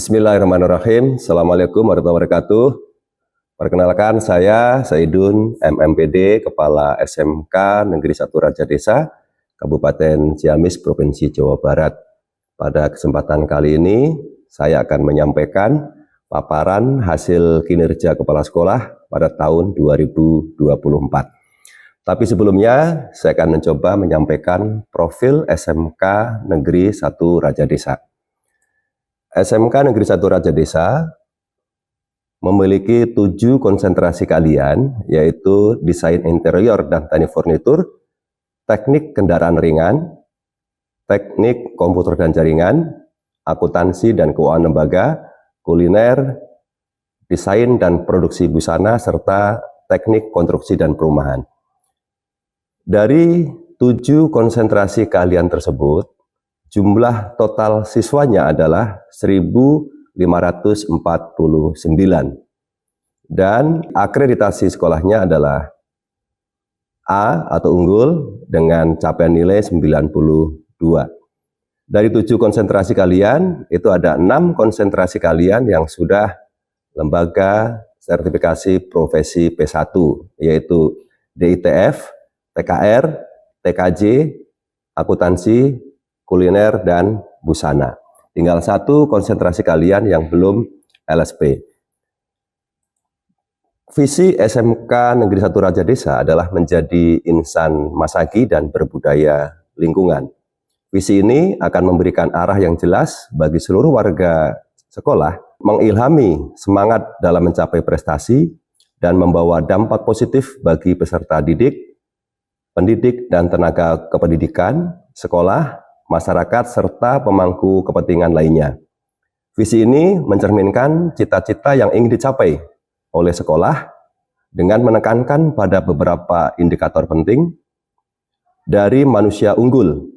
Bismillahirrahmanirrahim. Assalamualaikum warahmatullahi wabarakatuh. Perkenalkan, saya Saidun MMPD, Kepala SMK Negeri 1 Rajadesa, Kabupaten Ciamis, Provinsi Jawa Barat. Pada kesempatan kali ini, saya akan menyampaikan paparan hasil kinerja kepala sekolah pada tahun 2024. Tapi sebelumnya, saya akan mencoba menyampaikan profil SMK Negeri 1 Rajadesa. SMK Negeri 1 Rajadesa memiliki 7 konsentrasi keahlian, yaitu desain interior dan teknik furnitur, teknik kendaraan ringan, teknik komputer dan jaringan, akuntansi dan keuangan lembaga, kuliner, desain dan produksi busana, serta teknik konstruksi dan perumahan. Dari 7 konsentrasi keahlian tersebut, jumlah total siswanya adalah 1.549 dan akreditasi sekolahnya adalah A atau unggul dengan capaian nilai 92. Dari 7 konsentrasi keahlian, itu ada 6 konsentrasi keahlian yang sudah lembaga sertifikasi profesi P1, yaitu DITF, TKR, TKJ, akuntansi, kuliner, dan busana. Tinggal 1 konsentrasi keahlian yang belum LSP. Visi SMK Negeri 1 Rajadesa adalah menjadi insan masagi dan berbudaya lingkungan. Visi ini akan memberikan arah yang jelas bagi seluruh warga sekolah, mengilhami semangat dalam mencapai prestasi, dan membawa dampak positif bagi peserta didik, pendidik, dan tenaga kependidikan, sekolah, masyarakat, serta pemangku kepentingan lainnya. Visi ini mencerminkan cita-cita yang ingin dicapai oleh sekolah dengan menekankan pada beberapa indikator penting dari manusia unggul,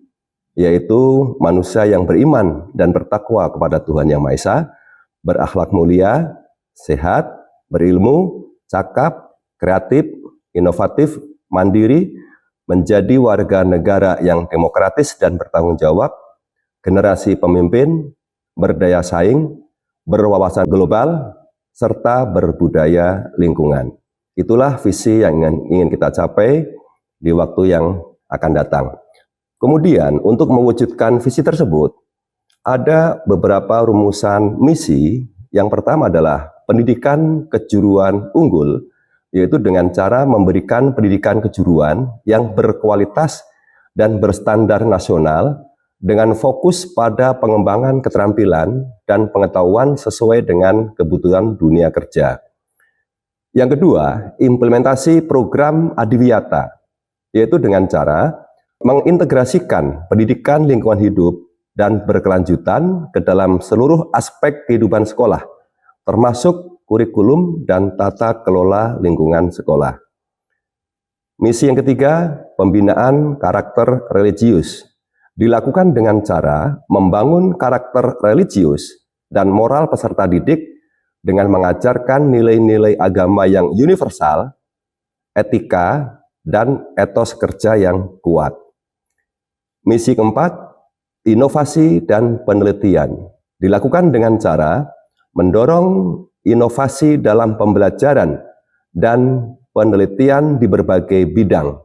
yaitu manusia yang beriman dan bertakwa kepada Tuhan Yang Maha Esa, berakhlak mulia, sehat, berilmu, cakap, kreatif, inovatif, mandiri, menjadi warga negara yang demokratis dan bertanggung jawab, generasi pemimpin, berdaya saing, berwawasan global, serta berbudaya lingkungan. Itulah visi yang ingin kita capai di waktu yang akan datang. Kemudian, untuk mewujudkan visi tersebut, ada beberapa rumusan misi. Yang pertama adalah pendidikan kejuruan unggul, yaitu dengan cara memberikan pendidikan kejuruan yang berkualitas dan berstandar nasional dengan fokus pada pengembangan keterampilan dan pengetahuan sesuai dengan kebutuhan dunia kerja. Yang kedua, implementasi program Adiwiyata, yaitu dengan cara mengintegrasikan pendidikan lingkungan hidup dan berkelanjutan ke dalam seluruh aspek kehidupan sekolah, termasuk kurikulum dan tata kelola lingkungan sekolah. Misi yang ketiga, pembinaan karakter religius, dilakukan dengan cara membangun karakter religius dan moral peserta didik dengan mengajarkan nilai-nilai agama yang universal, etika, dan etos kerja yang kuat. Misi keempat, inovasi dan penelitian, dilakukan dengan cara mendorong inovasi dalam pembelajaran dan penelitian di berbagai bidang,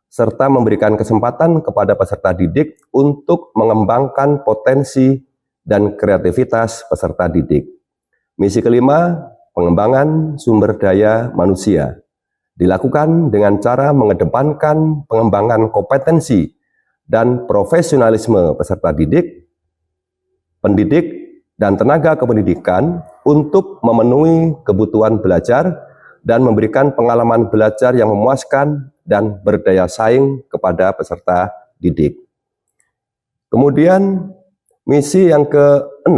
serta memberikan kesempatan kepada peserta didik untuk mengembangkan potensi dan kreativitas peserta didik. Misi kelima, pengembangan sumber daya manusia, dilakukan dengan cara mengedepankan pengembangan kompetensi dan profesionalisme peserta didik, pendidik, dan tenaga kependidikan untuk memenuhi kebutuhan belajar dan memberikan pengalaman belajar yang memuaskan dan berdaya saing kepada peserta didik. Kemudian, misi yang ke-6,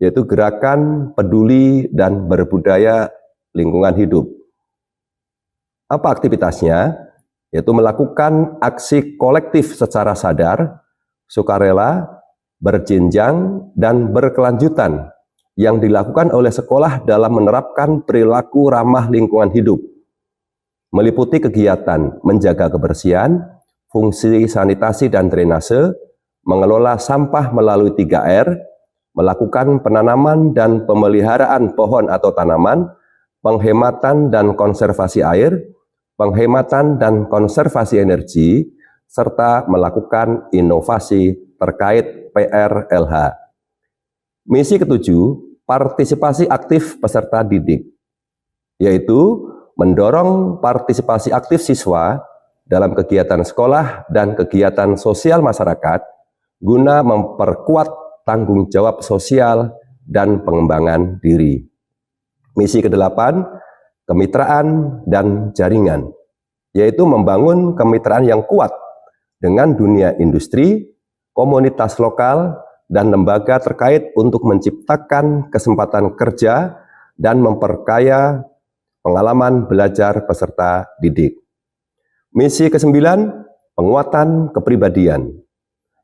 yaitu gerakan peduli dan berbudaya lingkungan hidup. Apa aktivitasnya? Yaitu melakukan aksi kolektif secara sadar, sukarela, berjenjang, dan berkelanjutan yang dilakukan oleh sekolah dalam menerapkan perilaku ramah lingkungan hidup, meliputi kegiatan menjaga kebersihan, fungsi sanitasi dan drainase, mengelola sampah melalui 3R, melakukan penanaman dan pemeliharaan pohon atau tanaman, penghematan dan konservasi air, penghematan dan konservasi energi, serta melakukan inovasi terkait PRLH. Misi ketujuh, partisipasi aktif peserta didik, yaitu mendorong partisipasi aktif siswa dalam kegiatan sekolah dan kegiatan sosial masyarakat guna memperkuat tanggung jawab sosial dan pengembangan diri. Misi kedelapan, kemitraan dan jaringan, yaitu membangun kemitraan yang kuat dengan dunia industri, komunitas lokal, dan lembaga terkait untuk menciptakan kesempatan kerja dan memperkaya pengalaman belajar peserta didik. Misi kesembilan, penguatan kepribadian,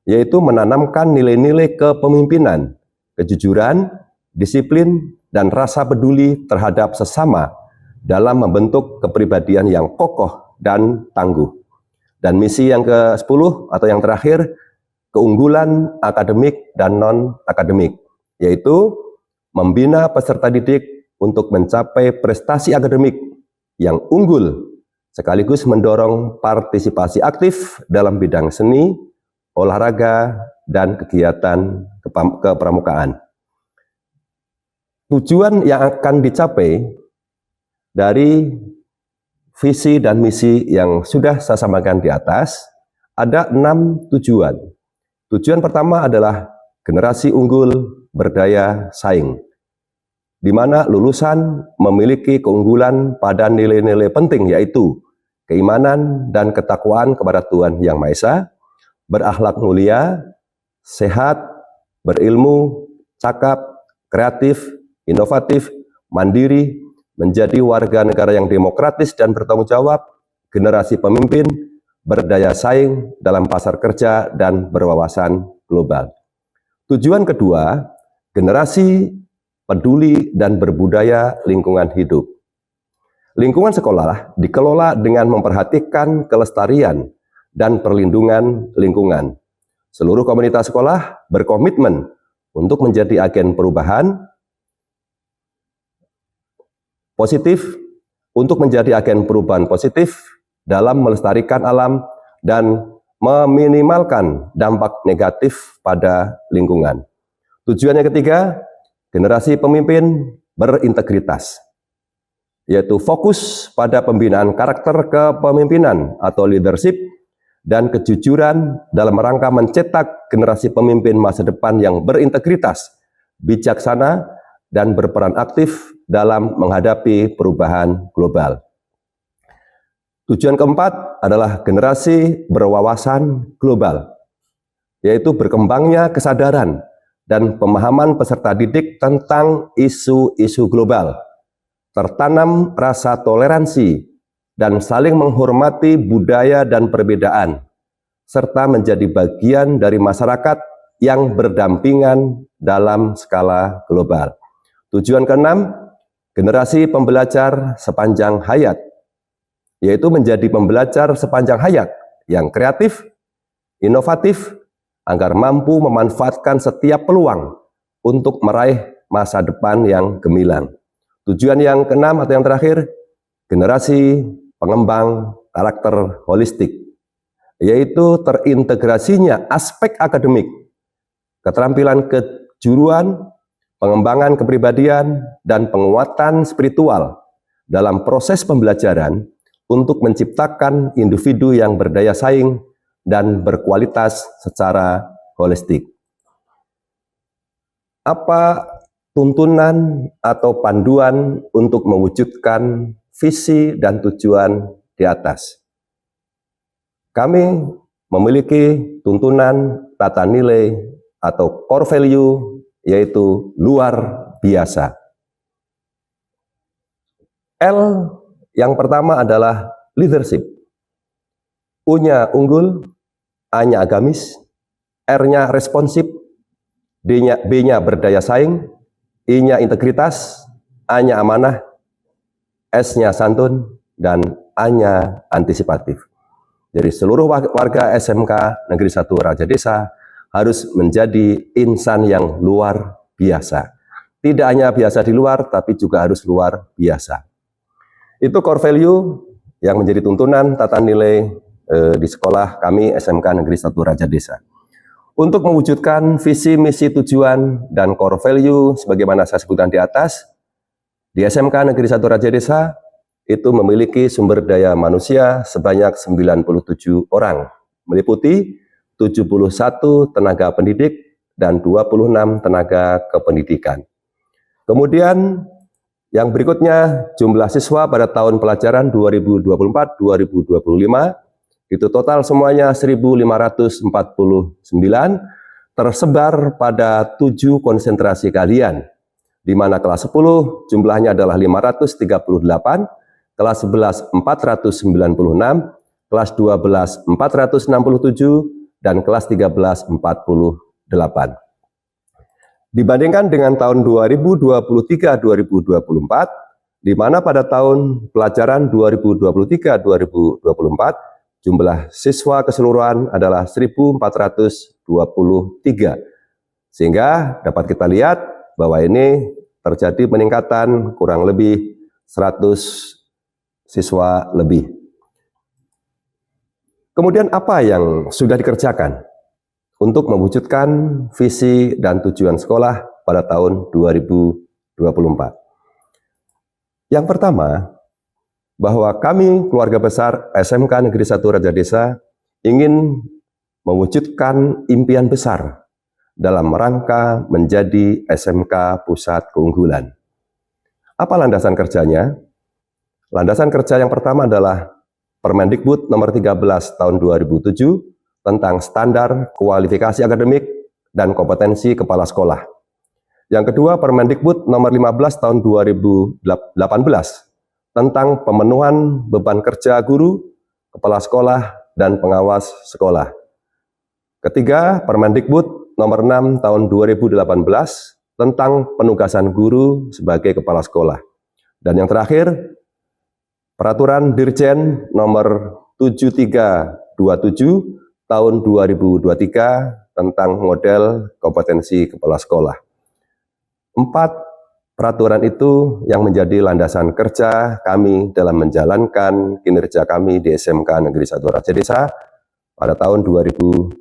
yaitu menanamkan nilai-nilai kepemimpinan, kejujuran, disiplin, dan rasa peduli terhadap sesama dalam membentuk kepribadian yang kokoh dan tangguh. Dan misi yang ke-10 atau yang terakhir, keunggulan akademik dan non-akademik, yaitu membina peserta didik untuk mencapai prestasi akademik yang unggul, sekaligus mendorong partisipasi aktif dalam bidang seni, olahraga, dan kegiatan kepramukaan. Tujuan yang akan dicapai dari visi dan misi yang sudah saya sampaikan di atas, ada 6 tujuan. Tujuan pertama adalah generasi unggul berdaya saing, di mana lulusan memiliki keunggulan pada nilai-nilai penting, yaitu keimanan dan ketakwaan kepada Tuhan Yang Maha Esa, berakhlak mulia, sehat, berilmu, cakap, kreatif, inovatif, mandiri, menjadi warga negara yang demokratis dan bertanggung jawab, generasi pemimpin, berdaya saing dalam pasar kerja, dan berwawasan global. Tujuan kedua, generasi peduli dan berbudaya lingkungan hidup. Lingkungan sekolah dikelola dengan memperhatikan kelestarian dan perlindungan lingkungan. Seluruh komunitas sekolah berkomitmen untuk menjadi agen perubahan positif, dalam melestarikan alam dan meminimalkan dampak negatif pada lingkungan. Tujuan yang ketiga, generasi pemimpin berintegritas, yaitu fokus pada pembinaan karakter kepemimpinan atau leadership dan kejujuran dalam rangka mencetak generasi pemimpin masa depan yang berintegritas, bijaksana, dan berperan aktif dalam menghadapi perubahan global. Tujuan keempat adalah generasi berwawasan global, yaitu berkembangnya kesadaran dan pemahaman peserta didik tentang isu-isu global, tertanam rasa toleransi dan saling menghormati budaya dan perbedaan, serta menjadi bagian dari masyarakat yang berdampingan dalam skala global. Tujuan keenam, generasi pembelajar sepanjang hayat, yaitu menjadi pembelajar sepanjang hayat yang kreatif, inovatif, agar mampu memanfaatkan setiap peluang untuk meraih masa depan yang gemilang. Tujuan yang keenam atau yang terakhir, generasi pengembang karakter holistik, yaitu terintegrasinya aspek akademik, keterampilan kejuruan, pengembangan kepribadian, dan penguatan spiritual dalam proses pembelajaran untuk menciptakan individu yang berdaya saing dan berkualitas secara holistik. Apa tuntunan atau panduan untuk mewujudkan visi dan tujuan di atas? Kami memiliki tuntunan tata nilai atau core value, yaitu luar biasa. L yang pertama adalah leadership. U-nya unggul, A-nya agamis, R-nya responsif, B-nya berdaya saing, I-nya integritas, A-nya amanah, S-nya santun, dan A-nya antisipatif. Jadi seluruh warga SMK Negeri 1 Rajadesa harus menjadi insan yang luar biasa. Tidak hanya biasa di luar, tapi juga harus luar biasa. Itu core value yang menjadi tuntunan tata nilai di sekolah kami SMK Negeri 1 Raja Desa. Untuk mewujudkan visi, misi, tujuan, dan core value sebagaimana saya sebutkan di atas, di SMK Negeri 1 Raja Desa itu memiliki sumber daya manusia sebanyak 97 orang, meliputi 71 tenaga pendidik dan 26 tenaga kependidikan. Kemudian yang berikutnya, jumlah siswa pada tahun pelajaran 2024-2025 itu total semuanya 1.549, tersebar pada 7 konsentrasi keahlian, di mana kelas 10 jumlahnya adalah 538, kelas 11 496, kelas 12 467, dan kelas 13 48. Dibandingkan dengan tahun 2023-2024, di mana pada tahun pelajaran 2023-2024, jumlah siswa keseluruhan adalah 1.423. Sehingga dapat kita lihat bahwa ini terjadi peningkatan kurang lebih 100 siswa lebih. Kemudian apa yang sudah dikerjakan untuk mewujudkan visi dan tujuan sekolah pada tahun 2024. Yang pertama, bahwa kami keluarga besar SMK Negeri 1 Raja Desa ingin mewujudkan impian besar dalam rangka menjadi SMK Pusat Keunggulan. Apa landasan kerjanya? Landasan kerja yang pertama adalah Permendikbud nomor 13 tahun 2007 tentang standar kualifikasi akademik dan kompetensi kepala sekolah. Yang kedua, Permendikbud nomor 15 tahun 2018 tentang pemenuhan beban kerja guru, kepala sekolah, dan pengawas sekolah. Ketiga, Permendikbud nomor 6 tahun 2018 tentang penugasan guru sebagai kepala sekolah. Dan yang terakhir, Peraturan Dirjen nomor 7327 tahun 2023 tentang model kompetensi kepala sekolah. 4 peraturan itu yang menjadi landasan kerja kami dalam menjalankan kinerja kami di SMK Negeri 1 Raja Desa pada tahun 2024.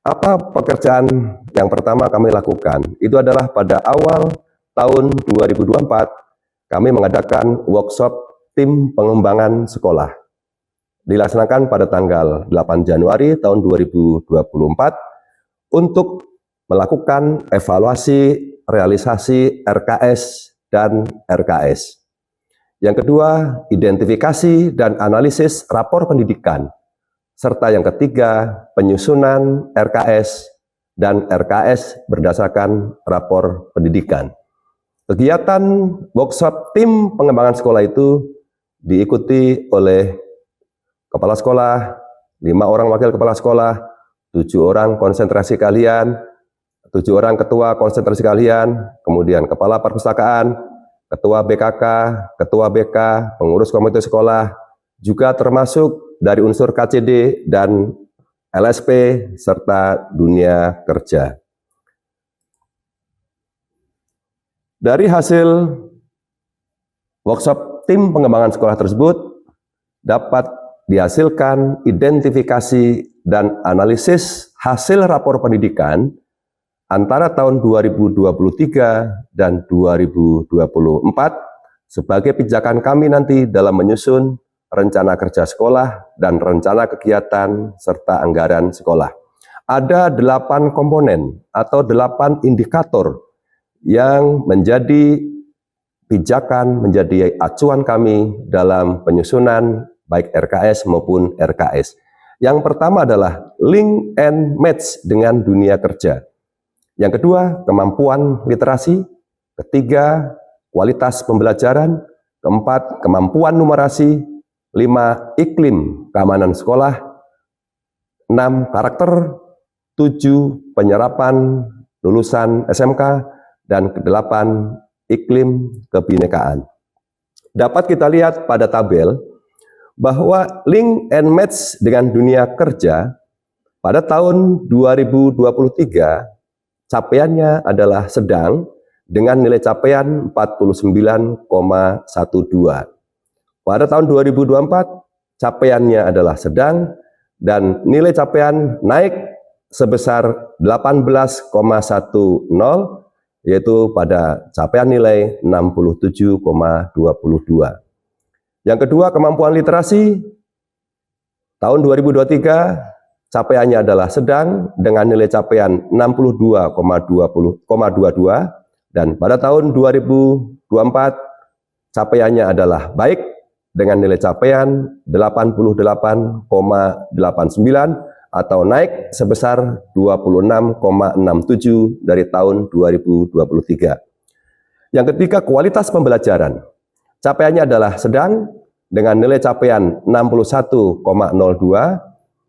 Apa pekerjaan yang pertama kami lakukan? Itu adalah pada awal tahun 2024 kami mengadakan workshop tim pengembangan sekolah. Dilaksanakan pada tanggal 8 Januari tahun 2024 untuk melakukan evaluasi realisasi RKS dan RKS. Yang kedua, identifikasi dan analisis rapor pendidikan. Serta yang ketiga, penyusunan RKS dan RKS berdasarkan rapor pendidikan. Kegiatan workshop tim pengembangan sekolah itu diikuti oleh kepala sekolah, 5 orang wakil kepala sekolah, 7 orang konsentrasi keahlian, 7 orang ketua konsentrasi keahlian, kemudian kepala perpustakaan, ketua BKK, ketua BK, pengurus komite sekolah, juga termasuk dari unsur KCD dan LSP, serta dunia kerja. Dari hasil workshop tim pengembangan sekolah tersebut, dapat dihasilkan identifikasi dan analisis hasil rapor pendidikan antara tahun 2023 dan 2024 sebagai pijakan kami nanti dalam menyusun rencana kerja sekolah dan rencana kegiatan serta anggaran sekolah. Ada 8 komponen atau 8 indikator yang menjadi pijakan, menjadi acuan kami dalam penyusunan baik RKS maupun RKS. Yang pertama adalah link and match dengan dunia kerja. Yang kedua, kemampuan literasi. Ketiga, kualitas pembelajaran. Keempat, kemampuan numerasi. 5, iklim keamanan sekolah. 6, karakter. 7, penyerapan lulusan SMK. Dan ke-8, iklim kebinekaan. Dapat kita lihat pada tabel bahwa link and match dengan dunia kerja pada tahun 2023 capaiannya adalah sedang dengan nilai capaian 49,12. Pada tahun 2024, capaiannya adalah sedang dan nilai capaian naik sebesar 18,10, yaitu pada capaian nilai 67,22. Yang kedua, kemampuan literasi tahun 2023 capaiannya adalah sedang dengan nilai capaian 62,22 dan pada tahun 2024 capaiannya adalah baik dengan nilai capaian 88,89 atau naik sebesar 26,67 dari tahun 2023. Yang ketiga, kualitas pembelajaran. Capaiannya adalah sedang dengan nilai capaian 61,02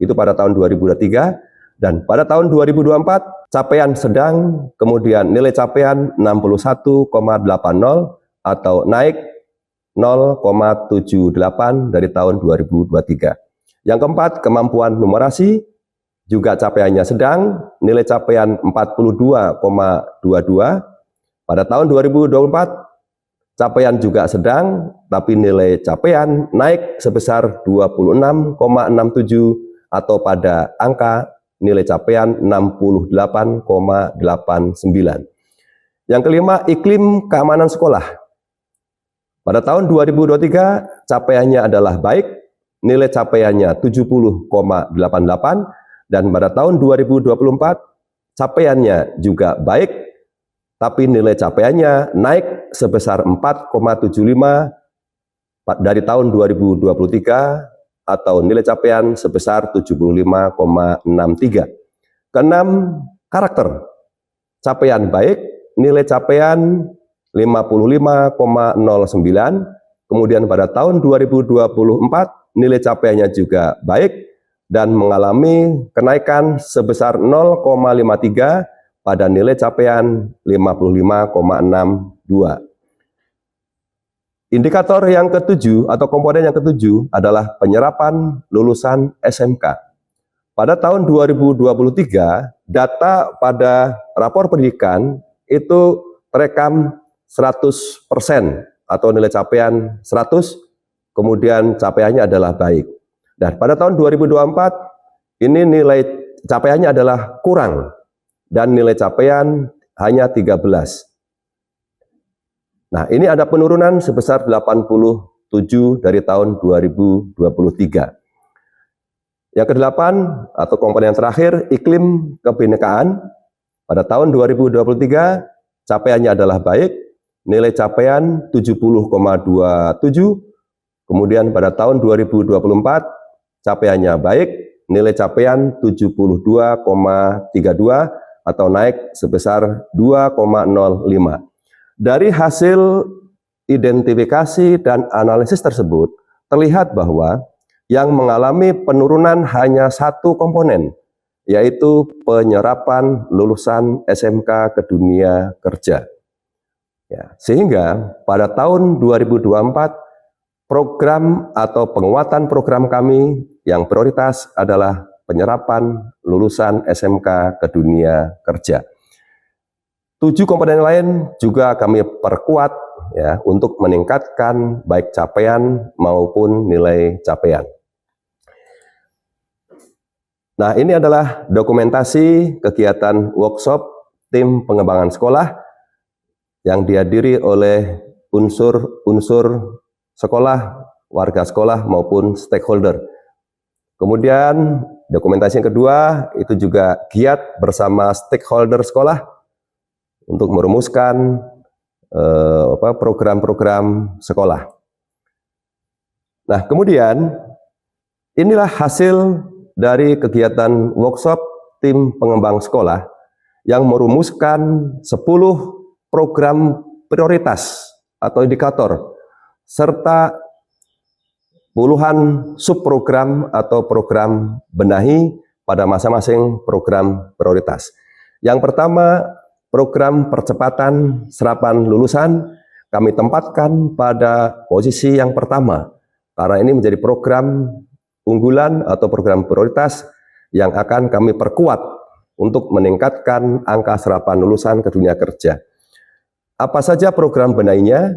itu pada tahun 2023 dan pada tahun 2024 capaian sedang kemudian nilai capaian 61,80 atau naik 0,78 dari tahun 2023. Yang keempat, kemampuan numerasi juga capaiannya sedang, nilai capaian 42,22. Pada tahun 2024 capaian juga sedang, tapi nilai capaian naik sebesar 26,67 atau pada angka nilai capaian 68,89. Yang kelima, iklim keamanan sekolah. Pada tahun 2023 capaiannya adalah baik, nilai capaiannya 70,88 dan pada tahun 2024 capaiannya juga baik, tapi nilai capaiannya naik sebesar 4,75 dari tahun 2023 atau nilai capaian sebesar 75,63. Keenam, karakter. Capaian baik, nilai capaian 55,09, kemudian pada tahun 2024 nilai capaiannya juga baik dan mengalami kenaikan sebesar 0,53 pada nilai capaian 55,62. Indikator yang ketujuh atau komponen yang ketujuh adalah penyerapan lulusan SMK. Pada tahun 2023, data pada rapor pendidikan itu terekam 100% atau nilai capaian 100, kemudian capaiannya adalah baik. Dan pada tahun 2024, ini nilai capaiannya adalah kurang dan nilai capaian hanya 13. Nah, ini ada penurunan sebesar 87 dari tahun 2023. Yang kedelapan atau komponen yang terakhir, iklim kebinekaan. Pada tahun 2023, capaiannya adalah baik, nilai capaian 70,27, kemudian pada tahun 2024 capaiannya baik, nilai capaian 72,32 atau naik sebesar 2,05. Dari hasil identifikasi dan analisis tersebut terlihat bahwa yang mengalami penurunan hanya satu komponen, yaitu penyerapan lulusan SMK ke dunia kerja. Ya, sehingga pada tahun 2024 program atau penguatan program kami yang prioritas adalah penyerapan lulusan SMK ke dunia kerja. 7 komponen lain juga kami perkuat ya untuk meningkatkan baik capaian maupun nilai capaian. Nah, ini adalah dokumentasi kegiatan workshop tim pengembangan sekolah yang dihadiri oleh unsur-unsur sekolah, warga sekolah maupun stakeholder. Kemudian dokumentasi yang kedua itu juga giat bersama stakeholder sekolah untuk merumuskan program-program sekolah. Nah, kemudian inilah hasil dari kegiatan workshop tim pengembang sekolah yang merumuskan 10 program prioritas atau indikator serta puluhan subprogram atau program benahi pada masing-masing program prioritas. Yang pertama, program percepatan serapan lulusan kami tempatkan pada posisi yang pertama karena ini menjadi program unggulan atau program prioritas yang akan kami perkuat untuk meningkatkan angka serapan lulusan ke dunia kerja. Apa saja program benahinya?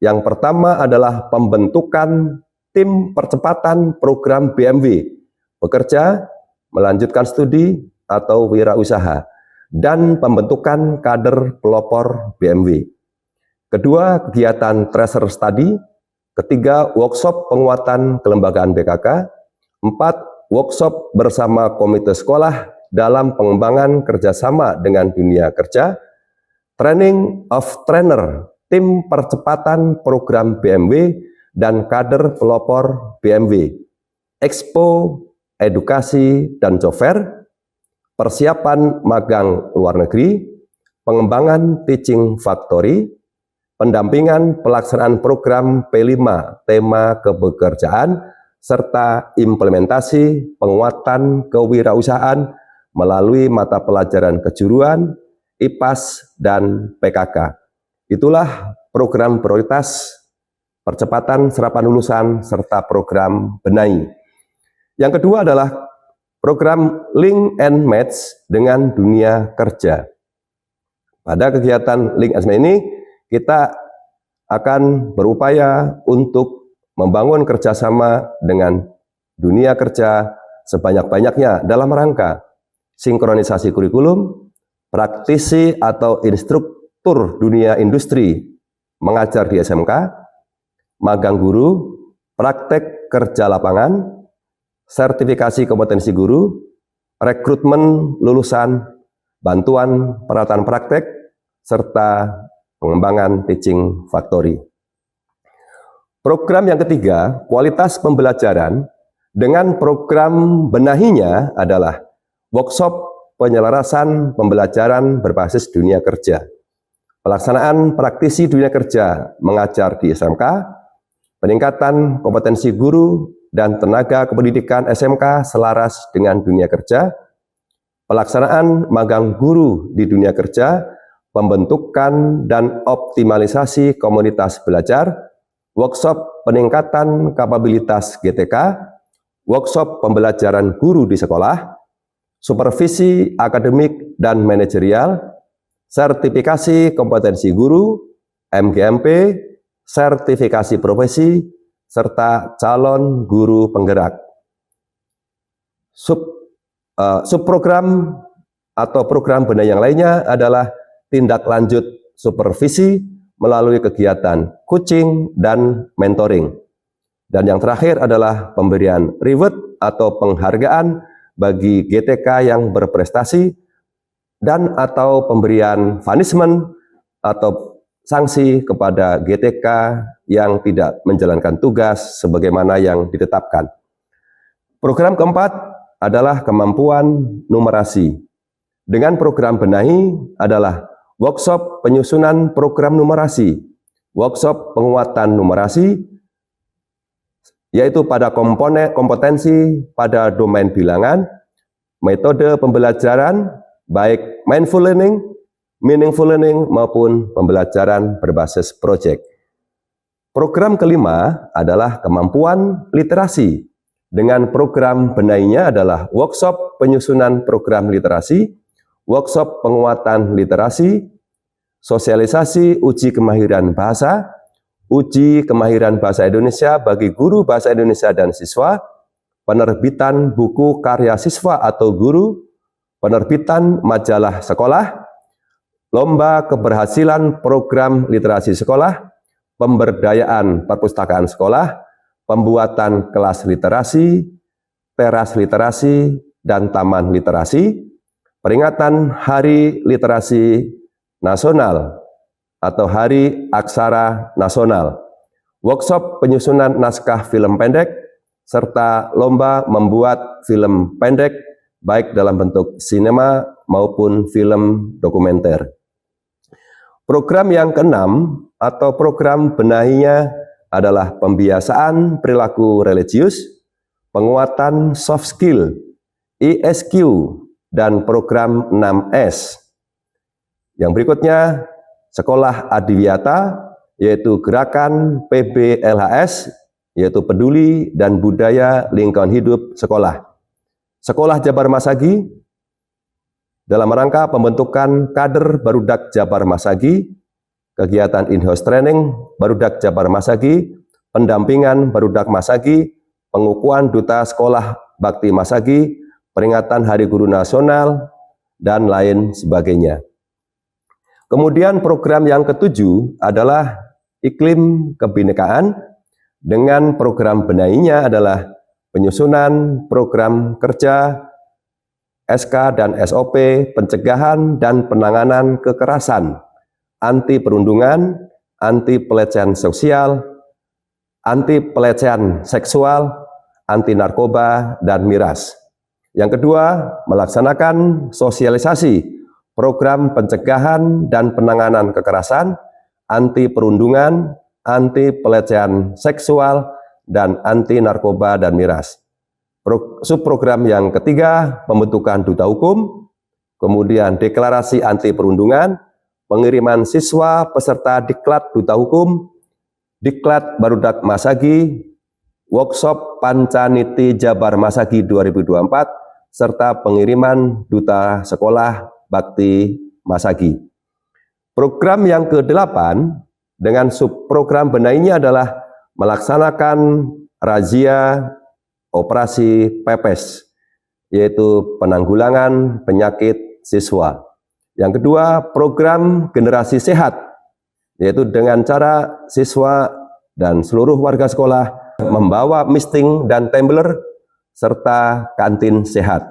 Yang pertama adalah pembentukan tim percepatan program BMW, bekerja, melanjutkan studi, atau wirausaha, dan pembentukan kader pelopor BMW. Kedua, kegiatan tracer study. Ketiga, workshop penguatan kelembagaan BKK. Empat, workshop bersama komite sekolah dalam pengembangan kerjasama dengan dunia kerja. Training of trainer, tim percepatan program BMW dan kader pelopor BMW. Expo, edukasi dan job fair. Persiapan magang luar negeri. Pengembangan teaching factory. Pendampingan pelaksanaan program P5 tema kepekerjaan, serta implementasi penguatan kewirausahaan melalui mata pelajaran kejuruan, IPAS, dan PKK. Itulah program prioritas percepatan serapan lulusan serta program benahi. Yang kedua adalah program Link and Match dengan dunia kerja. Pada kegiatan Link and Match ini, kita akan berupaya untuk membangun kerjasama dengan dunia kerja sebanyak-banyaknya dalam rangka sinkronisasi kurikulum, praktisi atau instruktur dunia industri mengajar di SMK, magang guru, praktek kerja lapangan, sertifikasi kompetensi guru, rekrutmen lulusan, bantuan peralatan praktek, serta pengembangan teaching factory. Program yang ketiga, kualitas pembelajaran, dengan program benahinya adalah workshop penyelarasan pembelajaran berbasis dunia kerja, pelaksanaan praktisi dunia kerja mengajar di SMK, peningkatan kompetensi guru dan tenaga kependidikan SMK selaras dengan dunia kerja, pelaksanaan magang guru di dunia kerja, pembentukan dan optimalisasi komunitas belajar, workshop peningkatan kapabilitas GTK, workshop pembelajaran guru di sekolah, supervisi akademik dan manajerial, sertifikasi kompetensi guru, MGMP, sertifikasi profesi, serta calon guru penggerak. Subprogram atau program benahi yang lainnya adalah tindak lanjut supervisi melalui kegiatan coaching dan mentoring. Dan yang terakhir adalah pemberian reward atau penghargaan bagi GTK yang berprestasi dan atau pemberian punishment atau sanksi kepada GTK yang tidak menjalankan tugas sebagaimana yang ditetapkan. Program keempat adalah kemampuan numerasi. Dengan program benahi adalah workshop penyusunan program numerasi, workshop penguatan numerasi, yaitu pada kompetensi pada domain bilangan, metode pembelajaran, baik mindful learning, meaningful learning, maupun pembelajaran berbasis project. Program kelima adalah kemampuan literasi. Dengan program benahinya adalah workshop penyusunan program literasi, workshop penguatan literasi, sosialisasi uji kemahiran bahasa, uji kemahiran bahasa Indonesia bagi guru bahasa Indonesia dan siswa, penerbitan buku karya siswa atau guru, penerbitan majalah sekolah, lomba keberhasilan program literasi sekolah, pemberdayaan perpustakaan sekolah, pembuatan kelas literasi, teras literasi, dan taman literasi, peringatan Hari Literasi Nasional atau Hari Aksara Nasional, workshop penyusunan naskah film pendek, serta lomba membuat film pendek baik dalam bentuk sinema maupun film dokumenter. Program yang keenam atau program benahinya adalah pembiasaan perilaku religius, penguatan soft skill, ESQ, dan program 6S. Yang berikutnya, Sekolah Adiwiyata, yaitu gerakan PBLHS, yaitu peduli dan budaya lingkungan hidup sekolah. Sekolah Jabar Masagi, dalam rangka pembentukan kader Barudak Jabar Masagi, kegiatan in-house training Barudak Jabar Masagi, pendampingan Barudak Masagi, pengukuhan Duta Sekolah Bakti Masagi, peringatan Hari Guru Nasional, dan lain sebagainya. Kemudian program yang ketujuh adalah iklim kebinekaan, dengan program benainya adalah penyusunan program kerja, SK dan SOP, pencegahan dan penanganan kekerasan, anti perundungan, anti pelecehan sosial, anti pelecehan seksual, anti narkoba, dan miras. Yang kedua, melaksanakan sosialisasi program pencegahan dan penanganan kekerasan, anti perundungan, anti pelecehan seksual, dan anti narkoba dan miras. Subprogram yang ketiga, pembentukan duta hukum, kemudian deklarasi anti perundungan, pengiriman siswa peserta diklat duta hukum, diklat Barudak Masagi, workshop Pancaniti Jabar Masagi 2024, serta pengiriman duta sekolah Bakti Masagi. Program yang ke-8 dengan subprogram benainya adalah melaksanakan razia operasi PEPES, yaitu penanggulangan penyakit siswa. Yang kedua, program generasi sehat, yaitu dengan cara siswa dan seluruh warga sekolah membawa misting dan tumbler serta kantin sehat.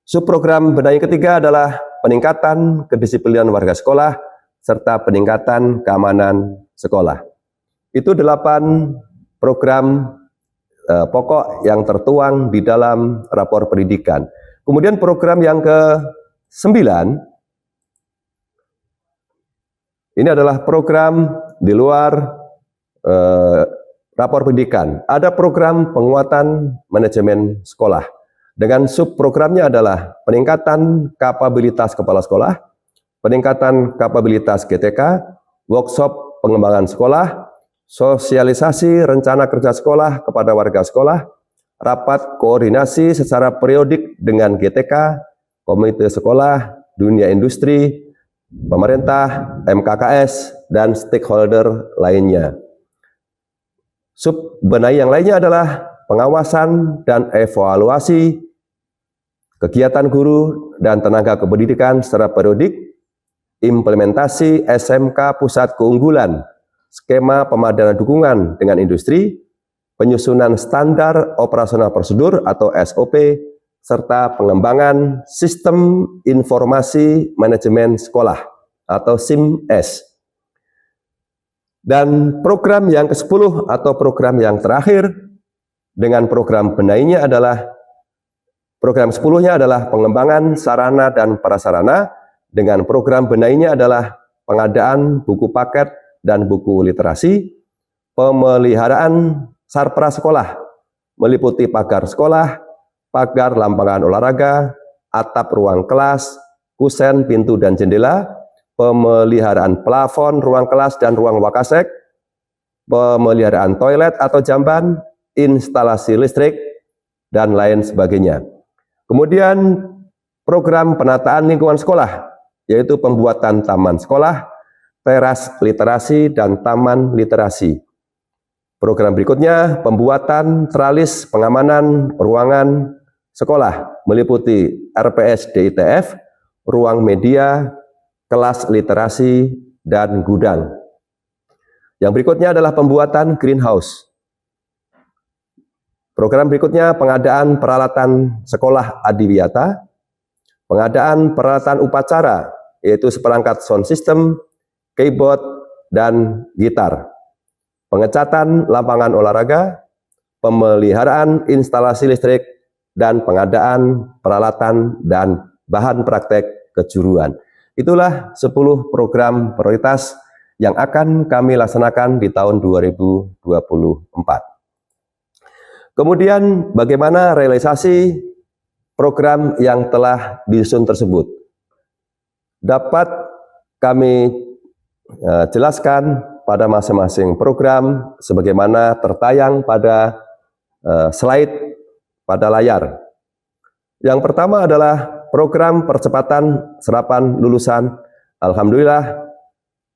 Subprogram benahi ketiga adalah peningkatan kedisiplinan warga sekolah serta peningkatan keamanan sekolah. Itu 8 program pokok yang tertuang di dalam rapor pendidikan. Kemudian program yang ke-9, ini adalah program di luar rapor pendidikan. Ada program penguatan manajemen sekolah. Dengan subprogramnya adalah peningkatan kapabilitas kepala sekolah, peningkatan kapabilitas GTK, workshop pengembangan sekolah, sosialisasi rencana kerja sekolah kepada warga sekolah, rapat koordinasi secara periodik dengan GTK, komite sekolah, dunia industri, pemerintah, MKKS, dan stakeholder lainnya. Subbenahi yang lainnya adalah pengawasan dan evaluasi kegiatan guru dan tenaga kependidikan secara periodik, implementasi SMK Pusat Keunggulan, skema pemadanan dukungan dengan industri, penyusunan standar operasional prosedur atau SOP, serta pengembangan sistem informasi manajemen sekolah atau SIMS. Dan program yang ke-10 atau program yang terakhir dengan program benainya adalah program 10-nya adalah pengembangan sarana dan prasarana, dengan program benainya adalah pengadaan buku paket dan buku literasi, pemeliharaan sarpra sekolah, meliputi pagar sekolah, pagar lapangan olahraga, atap ruang kelas, kusen, pintu dan jendela, pemeliharaan plafon ruang kelas dan ruang wakasek, pemeliharaan toilet atau jamban, instalasi listrik, dan lain sebagainya. Kemudian program penataan lingkungan sekolah, yaitu pembuatan taman sekolah, teras literasi, dan taman literasi. Program berikutnya, pembuatan tralis pengamanan ruangan sekolah, meliputi RPS DITF, ruang media, kelas literasi, dan gudang. Yang berikutnya adalah pembuatan greenhouse. Program berikutnya pengadaan peralatan sekolah adiwiyata, pengadaan peralatan upacara, yaitu seperangkat sound system, keyboard, dan gitar, pengecatan lapangan olahraga, pemeliharaan instalasi listrik, dan pengadaan peralatan dan bahan praktek kejuruan. Itulah 10 program prioritas yang akan kami laksanakan di tahun 2024. Kemudian bagaimana realisasi program yang telah disusun tersebut? Dapat kami jelaskan pada masing-masing program sebagaimana tertayang pada slide pada layar. Yang pertama adalah program percepatan serapan lulusan. Alhamdulillah,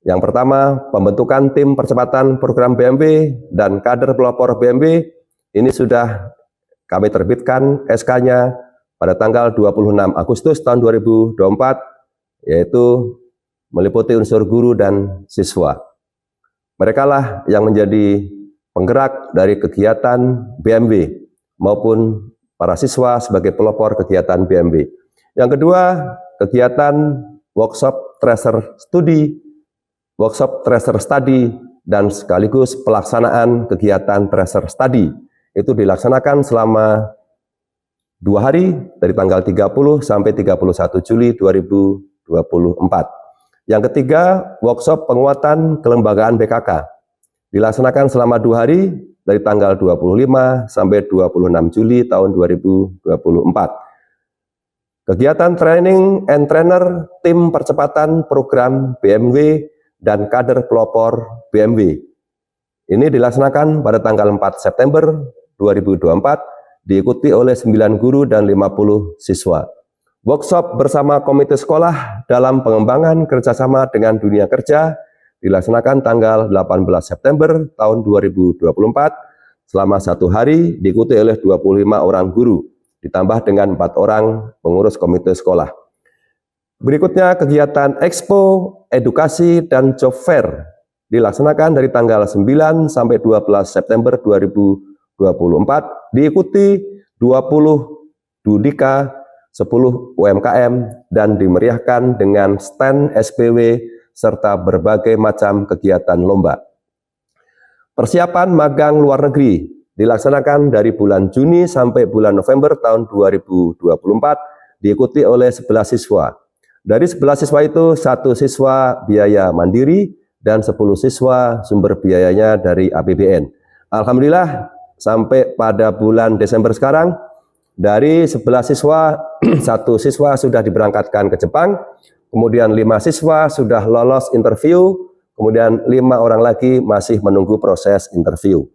yang pertama, pembentukan tim percepatan program BMW dan kader pelopor BMW ini sudah kami terbitkan SK-nya pada tanggal 26 Agustus tahun 2024, yaitu meliputi unsur guru dan siswa. Mereka lah yang menjadi penggerak dari kegiatan BMW maupun para siswa sebagai pelopor kegiatan BMW. Yang kedua, kegiatan workshop tracer study dan sekaligus pelaksanaan kegiatan tracer study itu dilaksanakan selama 2 hari dari tanggal 30 sampai 31 Juli 2024. Yang ketiga, workshop penguatan kelembagaan BKK dilaksanakan selama 2 hari dari tanggal 25 sampai 26 Juli tahun 2024. Kegiatan training and trainer tim percepatan program BMW dan kader pelopor BMW. Ini dilaksanakan pada tanggal 4 September 2024, diikuti oleh 9 guru dan 50 siswa. Workshop bersama komite sekolah dalam pengembangan kerjasama dengan dunia kerja dilaksanakan tanggal 18 September tahun 2024 selama 1 hari, diikuti oleh 25 orang guru, ditambah dengan 4 orang pengurus komite sekolah. Berikutnya kegiatan Expo, Edukasi, dan Job Fair dilaksanakan dari tanggal 9 sampai 12 September 2024, diikuti 20 Dudika, 10 UMKM, dan dimeriahkan dengan stand SPW serta berbagai macam kegiatan lomba. Persiapan magang luar negeri dilaksanakan dari bulan Juni sampai bulan November tahun 2024, diikuti oleh 11 siswa. Dari 11 siswa itu, 1 siswa biaya mandiri dan 10 siswa sumber biayanya dari APBN. Alhamdulillah, sampai pada bulan Desember sekarang, dari 11 siswa, 1 siswa sudah diberangkatkan ke Jepang, kemudian 5 siswa sudah lolos interview, kemudian 5 orang lagi masih menunggu proses interview.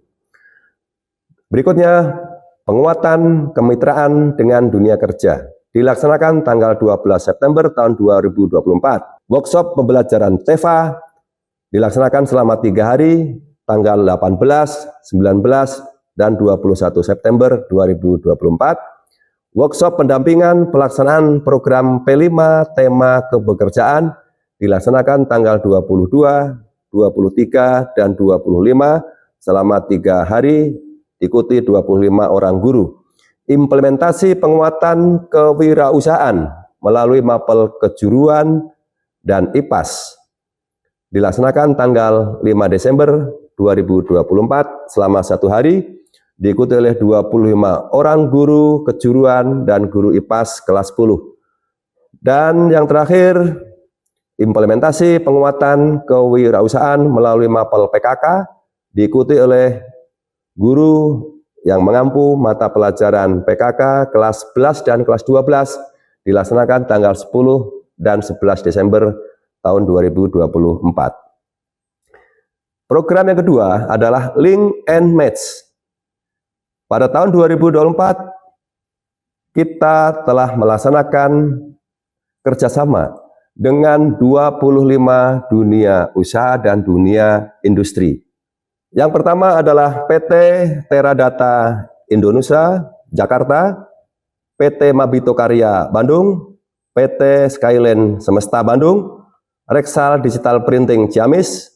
Berikutnya, penguatan kemitraan dengan dunia kerja dilaksanakan tanggal 12 September tahun 2024. Workshop pembelajaran TEVA dilaksanakan selama 3 hari, tanggal 18, 19, dan 21 September 2024. Workshop pendampingan pelaksanaan program P5 tema kepekerjaan dilaksanakan tanggal 22, 23, dan 25 selama 3 hari, diikuti 25 orang guru. Implementasi penguatan kewirausahaan melalui mapel kejuruan dan IPAS dilaksanakan tanggal 5 Desember 2024 selama 1 hari, diikuti oleh 25 orang guru kejuruan dan guru IPAS kelas 10. Dan yang terakhir, implementasi penguatan kewirausahaan melalui mapel PKK diikuti oleh guru yang mengampu mata pelajaran PKK kelas 11 dan kelas 12 dilaksanakan tanggal 10 dan 11 Desember tahun 2024. Program yang kedua adalah Link and Match. Pada tahun 2024, kita telah melaksanakan kerjasama dengan 25 dunia usaha dan dunia industri. Yang pertama adalah PT Teradata Indonesia Jakarta, PT Mabito Karya Bandung, PT Skyline Semesta Bandung, Rexal Digital Printing Ciamis,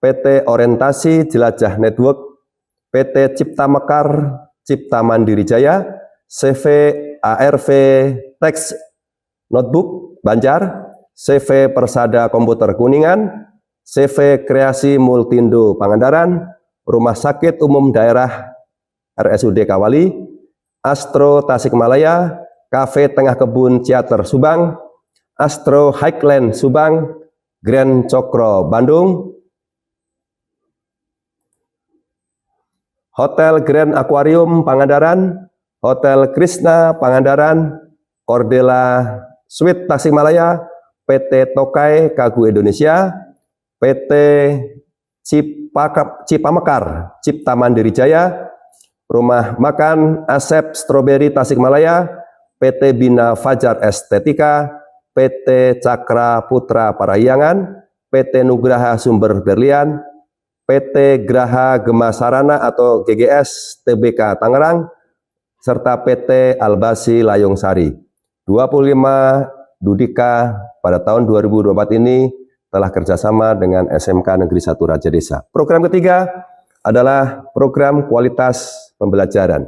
PT Orientasi Jelajah Network, PT Cipta Mekar Cipta Mandiri Jaya, CV ARV Text Notebook Banjar, CV Persada Komputer Kuningan, CV Kreasi Multindo Pangandaran, Rumah Sakit Umum Daerah RSUD Kawali, Astro Tasikmalaya, Cafe Tengah Kebun Ciater Subang, Astro Highland Subang, Grand Cokro Bandung, Hotel Grand Aquarium Pangandaran, Hotel Krishna Pangandaran, Cordela Suite Tasikmalaya, PT Tokai Kagu Indonesia, PT Cipamekar Cipta Mandiri Jaya, Rumah Makan Asep Strawberry Tasikmalaya, PT Bina Fajar Estetika, PT Cakra Putra Parahyangan, PT Nugraha Sumber Berlian, PT Graha Gema Sarana atau GGS TBK Tangerang, serta PT Albasi Layung Sari. 25 Dudika pada tahun 2024 ini telah kerjasama dengan SMK Negeri 1 Raja Desa. Program ketiga adalah program kualitas pembelajaran.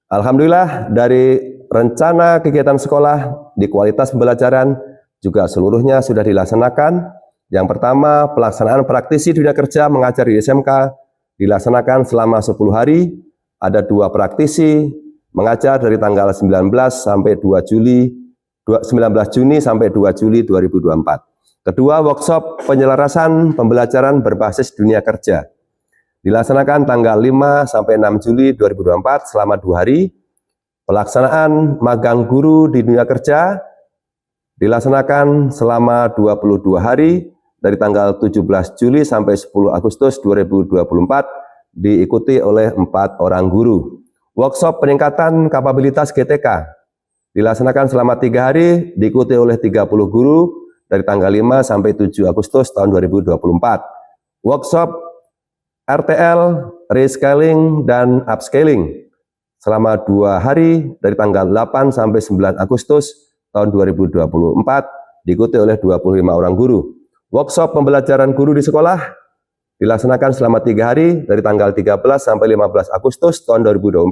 Alhamdulillah dari rencana kegiatan sekolah di kualitas pembelajaran juga seluruhnya sudah dilaksanakan. Yang pertama, pelaksanaan praktisi dunia kerja mengajar di SMK dilaksanakan selama 10 hari. Ada 2 praktisi mengajar dari tanggal 19 Juni sampai 2 Juli 2024. Kedua, workshop penyelarasan pembelajaran berbasis dunia kerja dilaksanakan tanggal 5 sampai 6 Juli 2024 selama 2 hari. Pelaksanaan magang guru di dunia kerja dilaksanakan selama 22 hari dari tanggal 17 Juli sampai 10 Agustus 2024 diikuti oleh 4 orang guru. Workshop peningkatan kapabilitas GTK dilaksanakan selama 3 hari diikuti oleh 30 guru dari tanggal 5 sampai 7 Agustus tahun 2024. Workshop RTL, Rescaling, dan Upscaling selama 2 hari dari tanggal 8 sampai 9 Agustus tahun 2024 diikuti oleh 25 orang guru. Workshop pembelajaran guru di sekolah dilaksanakan selama 3 hari dari tanggal 13 sampai 15 Agustus tahun 2024.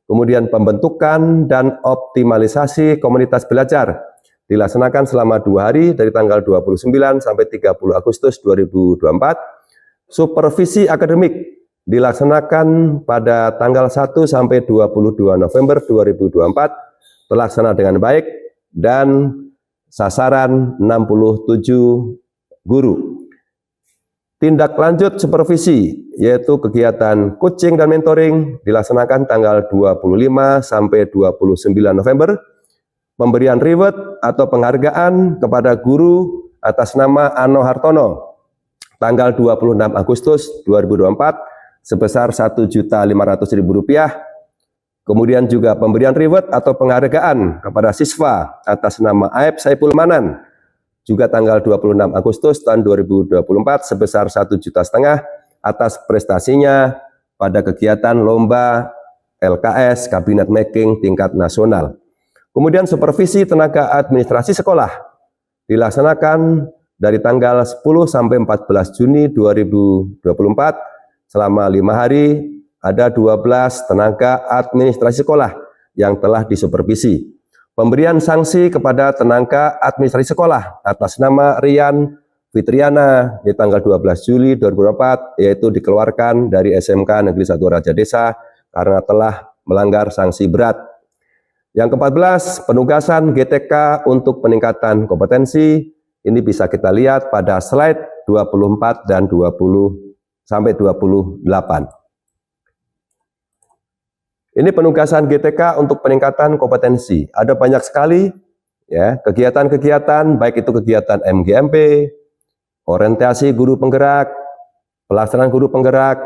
Kemudian pembentukan dan optimalisasi komunitas belajar dilaksanakan selama 2 hari dari tanggal 29 sampai 30 Agustus 2024. Supervisi akademik dilaksanakan pada tanggal 1 sampai 22 November 2024, terlaksana dengan baik dan sasaran 67 guru. Tindak lanjut supervisi yaitu kegiatan coaching dan mentoring dilaksanakan tanggal 25 sampai 29 November. Pemberian reward atau penghargaan kepada guru atas nama Ano Hartono tanggal 26 Agustus 2024 sebesar Rp1.500.000. Kemudian juga pemberian reward atau penghargaan kepada siswa atas nama Aib Saiful Manan juga tanggal 26 Agustus tahun 2024 sebesar Rp1.500.000 atas prestasinya pada kegiatan lomba LKS Kabinet Making tingkat nasional. Kemudian supervisi tenaga administrasi sekolah dilaksanakan dari tanggal 10 sampai 14 Juni 2024 selama 5 hari ada 12 tenaga administrasi sekolah yang telah disupervisi. Pemberian sanksi kepada tenaga administrasi sekolah atas nama Rian Fitriana di tanggal 12 Juli 2024 yaitu dikeluarkan dari SMK Negeri 1 Raja Desa karena telah melanggar sanksi berat. Yang ke-14, penugasan GTK untuk peningkatan kompetensi. Ini bisa kita lihat pada slide 24 dan 20 sampai 28. Ini penugasan GTK untuk peningkatan kompetensi. Ada banyak sekali ya, kegiatan-kegiatan, baik itu kegiatan MGMP, orientasi guru penggerak, pelaksanaan guru penggerak,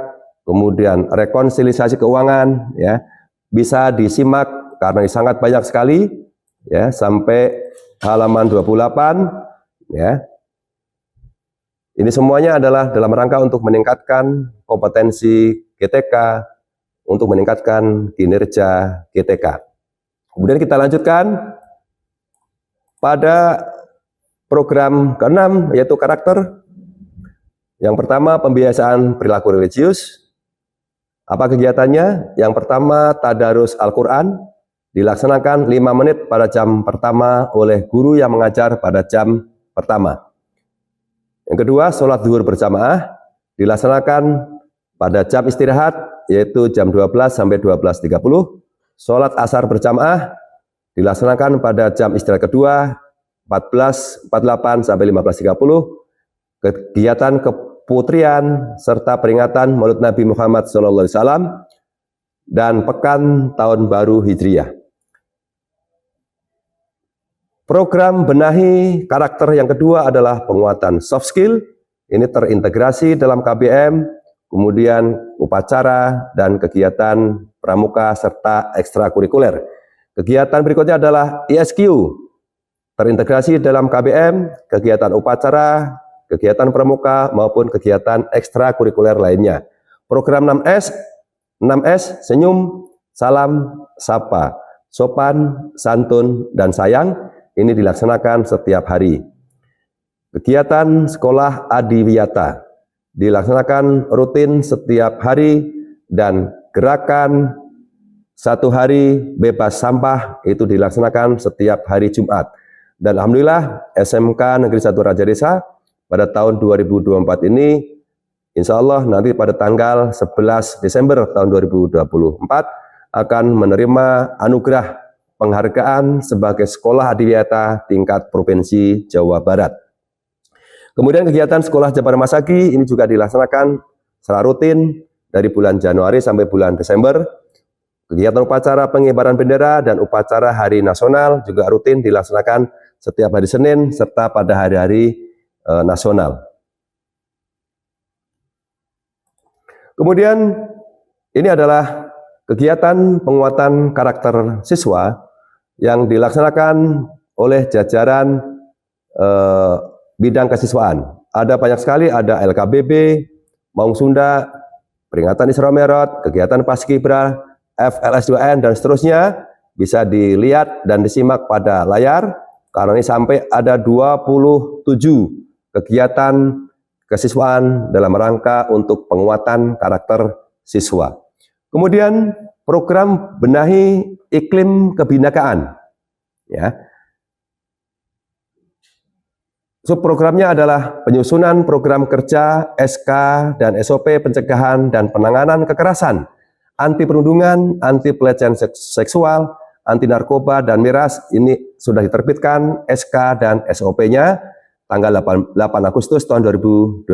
kemudian rekonsiliasi keuangan ya. Bisa disimak karena ini sangat banyak sekali ya, sampai halaman 28 ya. Ini semuanya adalah dalam rangka untuk meningkatkan kompetensi GTK, untuk meningkatkan kinerja GTK. Kemudian kita lanjutkan pada program ke-6 yaitu karakter. Yang pertama pembiasaan perilaku religius. Apa kegiatannya? Yang pertama tadarus Al-Quran dilaksanakan 5 menit pada jam pertama oleh guru yang mengajar pada jam pertama. Yang kedua sholat zuhur berjamaah dilaksanakan pada jam istirahat yaitu jam 12 sampai 12.30. Sholat asar berjamaah dilaksanakan pada jam istirahat kedua 14.48 sampai 15.30. Kegiatan keputrian serta peringatan Maulid Nabi Muhammad SAW dan pekan tahun baru Hijriah. Program benahi karakter yang kedua adalah penguatan soft skill. Ini terintegrasi dalam KBM, kemudian upacara dan kegiatan pramuka serta ekstrakurikuler. Kegiatan berikutnya adalah ISQ, terintegrasi dalam KBM, kegiatan upacara, kegiatan pramuka, maupun kegiatan ekstrakurikuler lainnya. Program 6S, senyum, salam, sapa, sopan, santun, dan sayang, ini dilaksanakan setiap hari. Kegiatan sekolah adiwiyata, dilaksanakan rutin setiap hari, dan gerakan 1 hari bebas sampah itu dilaksanakan setiap hari Jumat. Dan Alhamdulillah SMK Negeri 1 Raja Desa pada tahun 2024 ini insya Allah nanti pada tanggal 11 Desember tahun 2024 akan menerima anugerah penghargaan sebagai sekolah adiwiyata tingkat Provinsi Jawa Barat. Kemudian kegiatan sekolah Jabar Masagi ini juga dilaksanakan secara rutin dari bulan Januari sampai bulan Desember. Kegiatan upacara pengibaran bendera dan upacara Hari Nasional juga rutin dilaksanakan setiap hari Senin serta pada hari-hari nasional. Kemudian ini adalah kegiatan penguatan karakter siswa yang dilaksanakan oleh jajaran bidang kesiswaan. Ada banyak sekali, ada LKBB, Maung Sunda, peringatan Isra Mi'raj, kegiatan Paskibra, FLS2N, dan seterusnya. Bisa dilihat dan disimak pada layar, karena ini sampai ada 27 kegiatan kesiswaan dalam rangka untuk penguatan karakter siswa. Kemudian program benahi iklim kebinakaan, ya. Subprogramnya adalah penyusunan program kerja, SK, dan SOP pencegahan dan penanganan kekerasan, anti perundungan, anti pelecehan seksual, anti narkoba dan miras. Ini sudah diterbitkan SK dan SOP-nya tanggal 8 Agustus tahun 2024.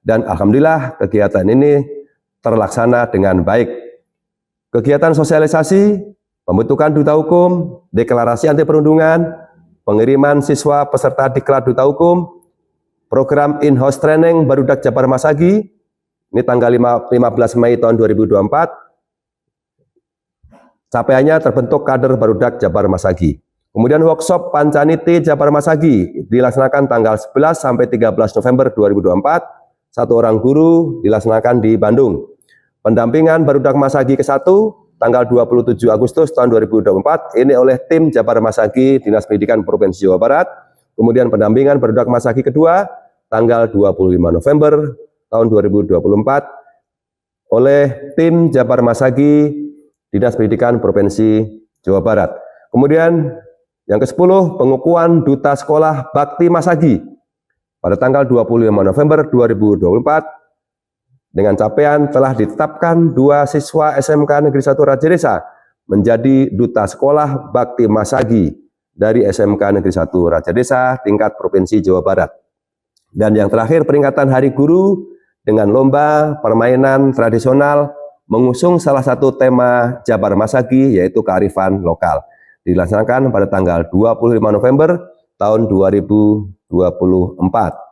Dan Alhamdulillah kegiatan ini terlaksana dengan baik. Kegiatan sosialisasi, pembentukan duta hukum, deklarasi anti perundungan, pengiriman siswa peserta diklat duta hukum, program in-house training Barudak Jabar Masagi, ini tanggal 15 Mei tahun 2024, capaiannya terbentuk kader Barudak Jabar Masagi. Kemudian workshop Pancaniti Jabar Masagi dilaksanakan tanggal 11 sampai 13 November 2024, 1 orang guru dilaksanakan di Bandung. Pendampingan Barudak Masagi ke-1 tanggal 27 Agustus tahun 2024 ini oleh tim Jabar Masagi Dinas Pendidikan Provinsi Jawa Barat. Kemudian pendampingan Barudak Masagi kedua tanggal 25 November tahun 2024 oleh tim Jabar Masagi Dinas Pendidikan Provinsi Jawa Barat. Kemudian yang ke-10 pengukuhan Duta Sekolah Bakti Masagi pada tanggal 25 November 2024 dengan capaian telah ditetapkan 2 siswa SMK Negeri 1 Raja Desa menjadi Duta Sekolah Bakti Masagi dari SMK Negeri 1 Raja Desa tingkat Provinsi Jawa Barat. Dan yang terakhir peringatan Hari Guru dengan lomba permainan tradisional mengusung salah satu tema Jabar Masagi yaitu kearifan lokal. Dilaksanakan pada tanggal 25 November tahun 2024.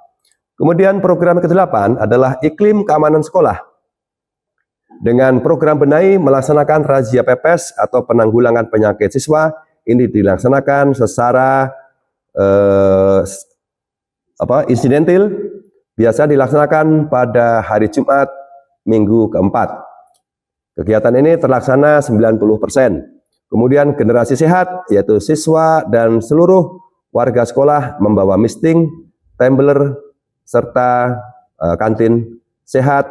Kemudian program ke-8 adalah iklim keamanan sekolah. Dengan program benahi melaksanakan razia pepes atau penanggulangan penyakit siswa, ini dilaksanakan secara insidentil, biasa dilaksanakan pada hari Jumat minggu keempat. Kegiatan ini terlaksana 90%. Kemudian generasi sehat, yaitu siswa dan seluruh warga sekolah membawa misting, tumbler, serta kantin sehat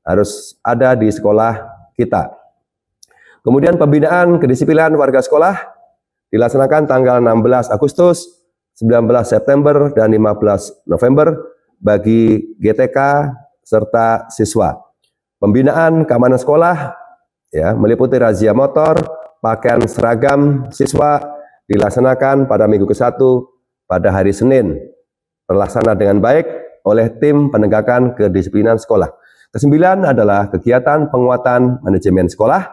harus ada di sekolah kita. Kemudian pembinaan kedisiplinan warga sekolah dilaksanakan tanggal 16 Agustus, 19 September, dan 15 November bagi GTK serta siswa. Pembinaan keamanan sekolah ya meliputi razia motor, pakaian seragam siswa dilaksanakan pada minggu ke-1 pada hari Senin. Terlaksana dengan baik oleh tim penegakan kedisiplinan sekolah. Ke-9 adalah kegiatan penguatan manajemen sekolah.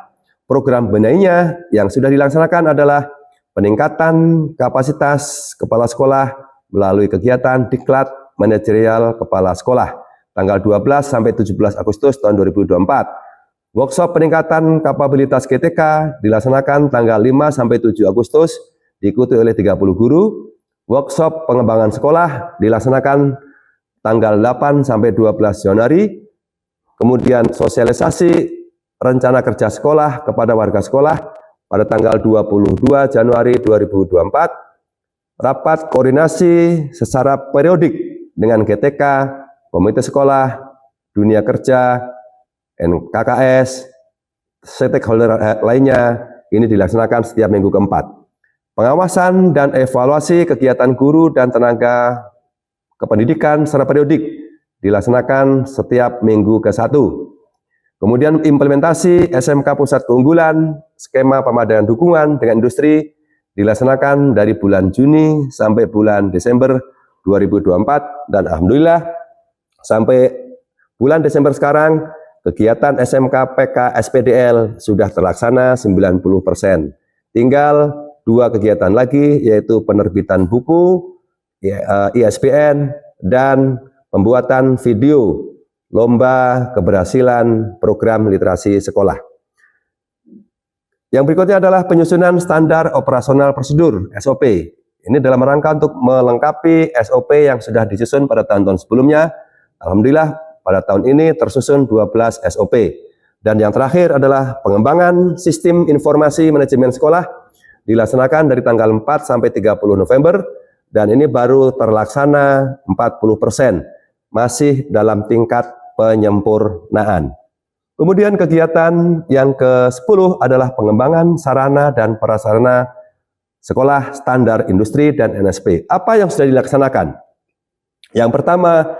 Program benahinya yang sudah dilaksanakan adalah peningkatan kapasitas kepala sekolah melalui kegiatan diklat manajerial kepala sekolah tanggal 12 sampai 17 Agustus tahun 2024. Workshop peningkatan kapabilitas GTK dilaksanakan tanggal 5 sampai 7 Agustus, diikuti oleh 30 guru. Workshop pengembangan sekolah dilaksanakan tanggal 8 sampai 12 Januari. Kemudian sosialisasi rencana kerja sekolah kepada warga sekolah pada tanggal 22 Januari 2024. Rapat koordinasi secara periodik dengan GTK, komite sekolah, dunia kerja, KKS, stakeholder lainnya, ini dilaksanakan setiap minggu keempat. Pengawasan dan evaluasi kegiatan guru dan tenaga kependidikan secara periodik dilaksanakan setiap minggu ke-1. Kemudian implementasi SMK Pusat Keunggulan, skema pemadaan dukungan dengan industri dilaksanakan dari bulan Juni sampai bulan Desember 2024, dan alhamdulillah sampai bulan Desember sekarang kegiatan SMK PK SPDL sudah terlaksana 90%. Tinggal 2 kegiatan lagi, yaitu penerbitan buku, ISBN, dan pembuatan video lomba keberhasilan program literasi sekolah. Yang berikutnya adalah penyusunan standar operasional prosedur (SOP). Ini dalam rangka untuk melengkapi SOP yang sudah disusun pada tahun-tahun sebelumnya. Alhamdulillah pada tahun ini tersusun 12 SOP. Dan yang terakhir adalah pengembangan sistem informasi manajemen sekolah dilaksanakan dari tanggal 4 sampai 30 November, dan ini baru terlaksana 40%, masih dalam tingkat penyempurnaan. Kemudian kegiatan yang ke-10 adalah pengembangan sarana dan prasarana sekolah standar industri dan NSP. Apa yang sudah dilaksanakan? Yang pertama,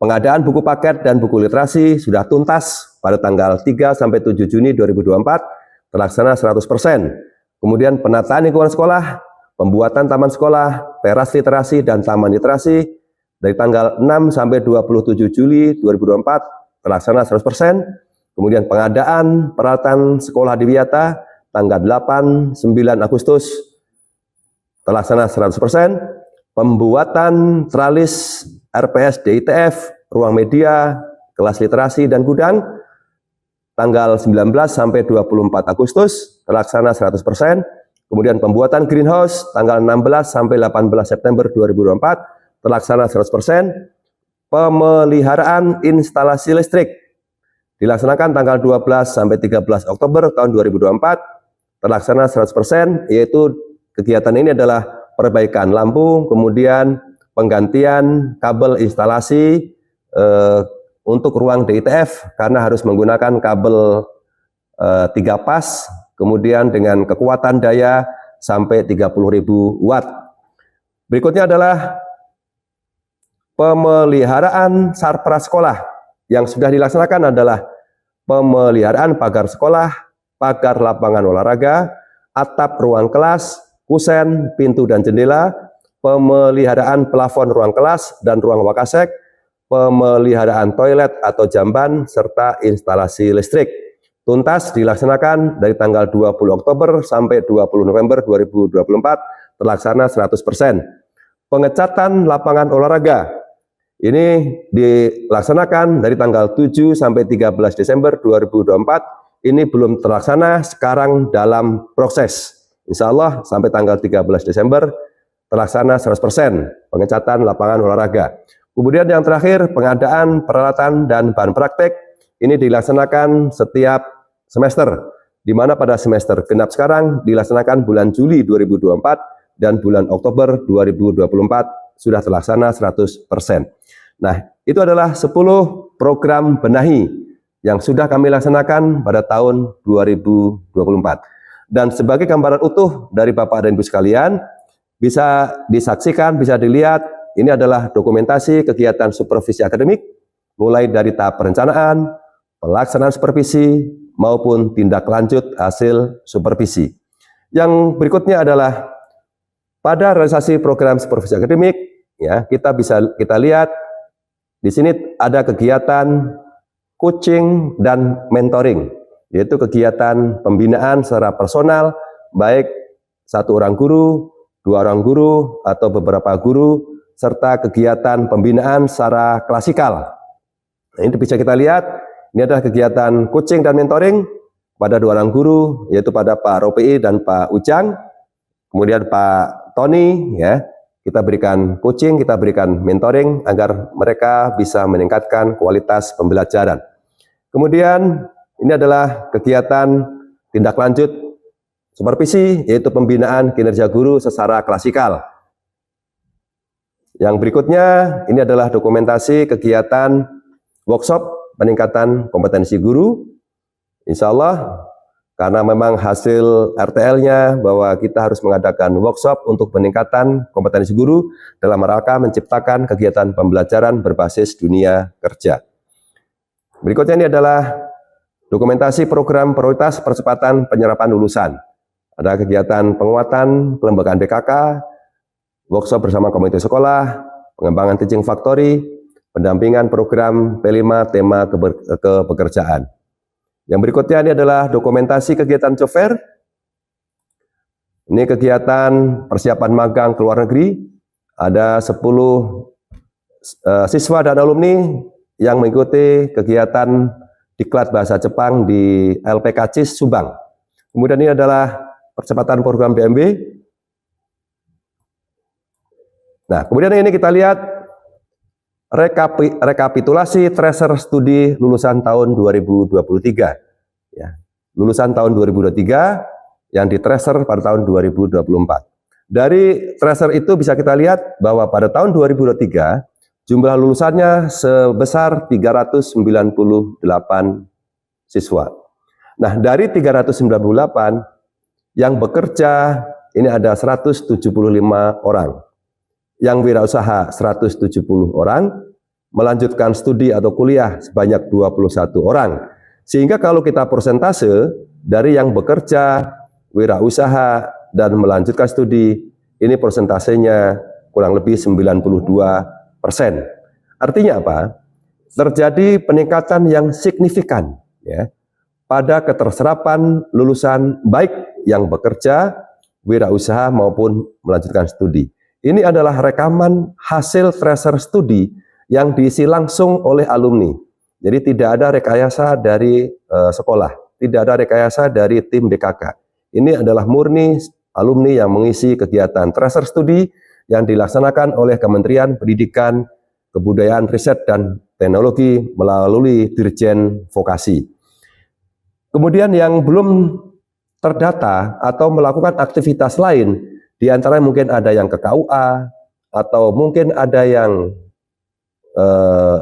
pengadaan buku paket dan buku literasi sudah tuntas pada tanggal 3 sampai 7 Juni 2024, terlaksana 100%. Kemudian penataan lingkungan sekolah, pembuatan taman sekolah, teras literasi dan taman literasi dari tanggal 6 sampai 27 Juli 2024, terlaksana 100%. Kemudian pengadaan peralatan sekolah di Wiyata tanggal 8 9 Agustus terlaksana 100%. Pembuatan tralis RPS DITF, ruang media, kelas literasi dan gudang tanggal 19 sampai 24 Agustus terlaksana 100%. Kemudian pembuatan greenhouse tanggal 16 sampai 18 September 2024 terlaksana 100%. Pemeliharaan instalasi listrik dilaksanakan tanggal 12 sampai 13 Oktober tahun 2024, terlaksana 100%, yaitu kegiatan ini adalah perbaikan lampu, kemudian penggantian kabel instalasi untuk ruang DITF karena harus menggunakan kabel 3 pas, kemudian dengan kekuatan daya sampai 30.000 watt. Berikutnya adalah pemeliharaan sarpras sekolah. Yang sudah dilaksanakan adalah pemeliharaan pagar sekolah, pagar lapangan olahraga, atap ruang kelas, kusen, pintu dan jendela, pemeliharaan plafon ruang kelas dan ruang wakasek, pemeliharaan toilet atau jamban, serta instalasi listrik. Tuntas dilaksanakan dari tanggal 20 Oktober sampai 20 November 2024, terlaksana 100%. Pengecatan lapangan olahraga ini dilaksanakan dari tanggal 7 sampai 13 Desember 2024. Ini belum terlaksana, sekarang dalam proses. Insya Allah sampai tanggal 13 Desember terlaksana 100% pengecatan lapangan olahraga. Kemudian yang terakhir, pengadaan peralatan dan bahan praktek. Ini dilaksanakan setiap semester, di mana pada semester genap sekarang dilaksanakan bulan Juli 2024 dan bulan Oktober 2024 sudah terlaksana 100%. Nah, itu adalah 10 program benahi yang sudah kami laksanakan pada tahun 2024. Dan sebagai gambaran utuh dari Bapak dan Ibu sekalian, bisa disaksikan, bisa dilihat, ini adalah dokumentasi kegiatan supervisi akademik, mulai dari tahap perencanaan, pelaksanaan supervisi, maupun tindak lanjut hasil supervisi. Yang berikutnya adalah pada realisasi program supervisi akademik, ya, kita lihat di sini ada kegiatan coaching dan mentoring, yaitu kegiatan pembinaan secara personal, baik 1 orang guru, 2 orang guru, atau beberapa guru, serta kegiatan pembinaan secara klasikal. Nah, ini bisa kita lihat, Ini adalah kegiatan coaching dan mentoring pada 2 orang guru, yaitu pada Pak Ropi dan Pak Ujang, kemudian Pak Tony, ya. Kita berikan coaching, kita berikan mentoring agar mereka bisa meningkatkan kualitas pembelajaran. Kemudian ini adalah kegiatan tindak lanjut supervisi, yaitu pembinaan kinerja guru secara klasikal. Yang berikutnya, ini adalah dokumentasi kegiatan workshop peningkatan kompetensi guru. Insya Allah, karena memang hasil RTL-nya bahwa kita harus mengadakan workshop untuk peningkatan kompetensi guru dalam rangka menciptakan kegiatan pembelajaran berbasis dunia kerja. Berikutnya ini adalah dokumentasi program prioritas percepatan penyerapan lulusan. Ada kegiatan penguatan kelembagaan BKK, workshop bersama komunitas sekolah, pengembangan teaching factory, pendampingan program P5 tema kepekerjaan. Yang berikutnya ini adalah dokumentasi kegiatan job fair. Ini kegiatan persiapan magang ke luar negeri. Ada 10 siswa dan alumni yang mengikuti kegiatan diklat bahasa Jepang di LPK CIS Subang. Kemudian ini adalah percepatan program BMB. Nah, kemudian ini kita lihat rekapitulasi tracer studi lulusan tahun 2023. Ya, lulusan tahun 2023 yang ditracer pada tahun 2024. Dari tracer itu bisa kita lihat bahwa pada tahun 2023 jumlah lulusannya sebesar 398 siswa. Nah, dari 398 yang bekerja ini ada 175 orang. Yang wirausaha 170 orang, melanjutkan studi atau kuliah sebanyak 21 orang. Sehingga kalau kita persentase dari yang bekerja, wirausaha, dan melanjutkan studi, ini persentasenya kurang lebih 92%. Artinya apa? Terjadi peningkatan yang signifikan ya, pada keterserapan lulusan baik yang bekerja, wirausaha maupun melanjutkan studi. Ini adalah rekaman hasil tracer studi yang diisi langsung oleh alumni. Jadi tidak ada rekayasa dari sekolah, tidak ada rekayasa dari tim BKK. Ini adalah murni alumni yang mengisi kegiatan tracer studi yang dilaksanakan oleh Kementerian Pendidikan, Kebudayaan, Riset, dan Teknologi melalui Dirjen Vokasi. Kemudian yang belum terdata atau melakukan aktivitas lain, di antara mungkin ada yang ke KUA, atau mungkin ada yang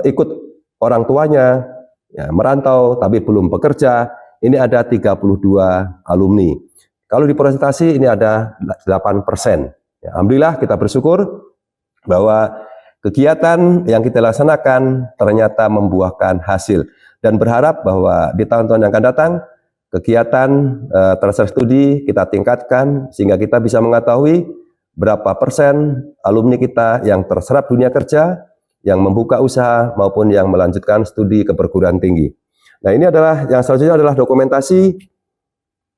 ikut orang tuanya, ya, merantau tapi belum bekerja, ini ada 32 alumni. Kalau di presentasi ini ada 8%. Ya, alhamdulillah kita bersyukur bahwa kegiatan yang kita laksanakan ternyata membuahkan hasil. Dan berharap bahwa di tahun-tahun yang akan datang, kegiatan tracer studi kita tingkatkan sehingga kita bisa mengetahui berapa persen alumni kita yang terserap dunia kerja, yang membuka usaha maupun yang melanjutkan studi ke perguruan tinggi. Nah, ini adalah yang selanjutnya adalah dokumentasi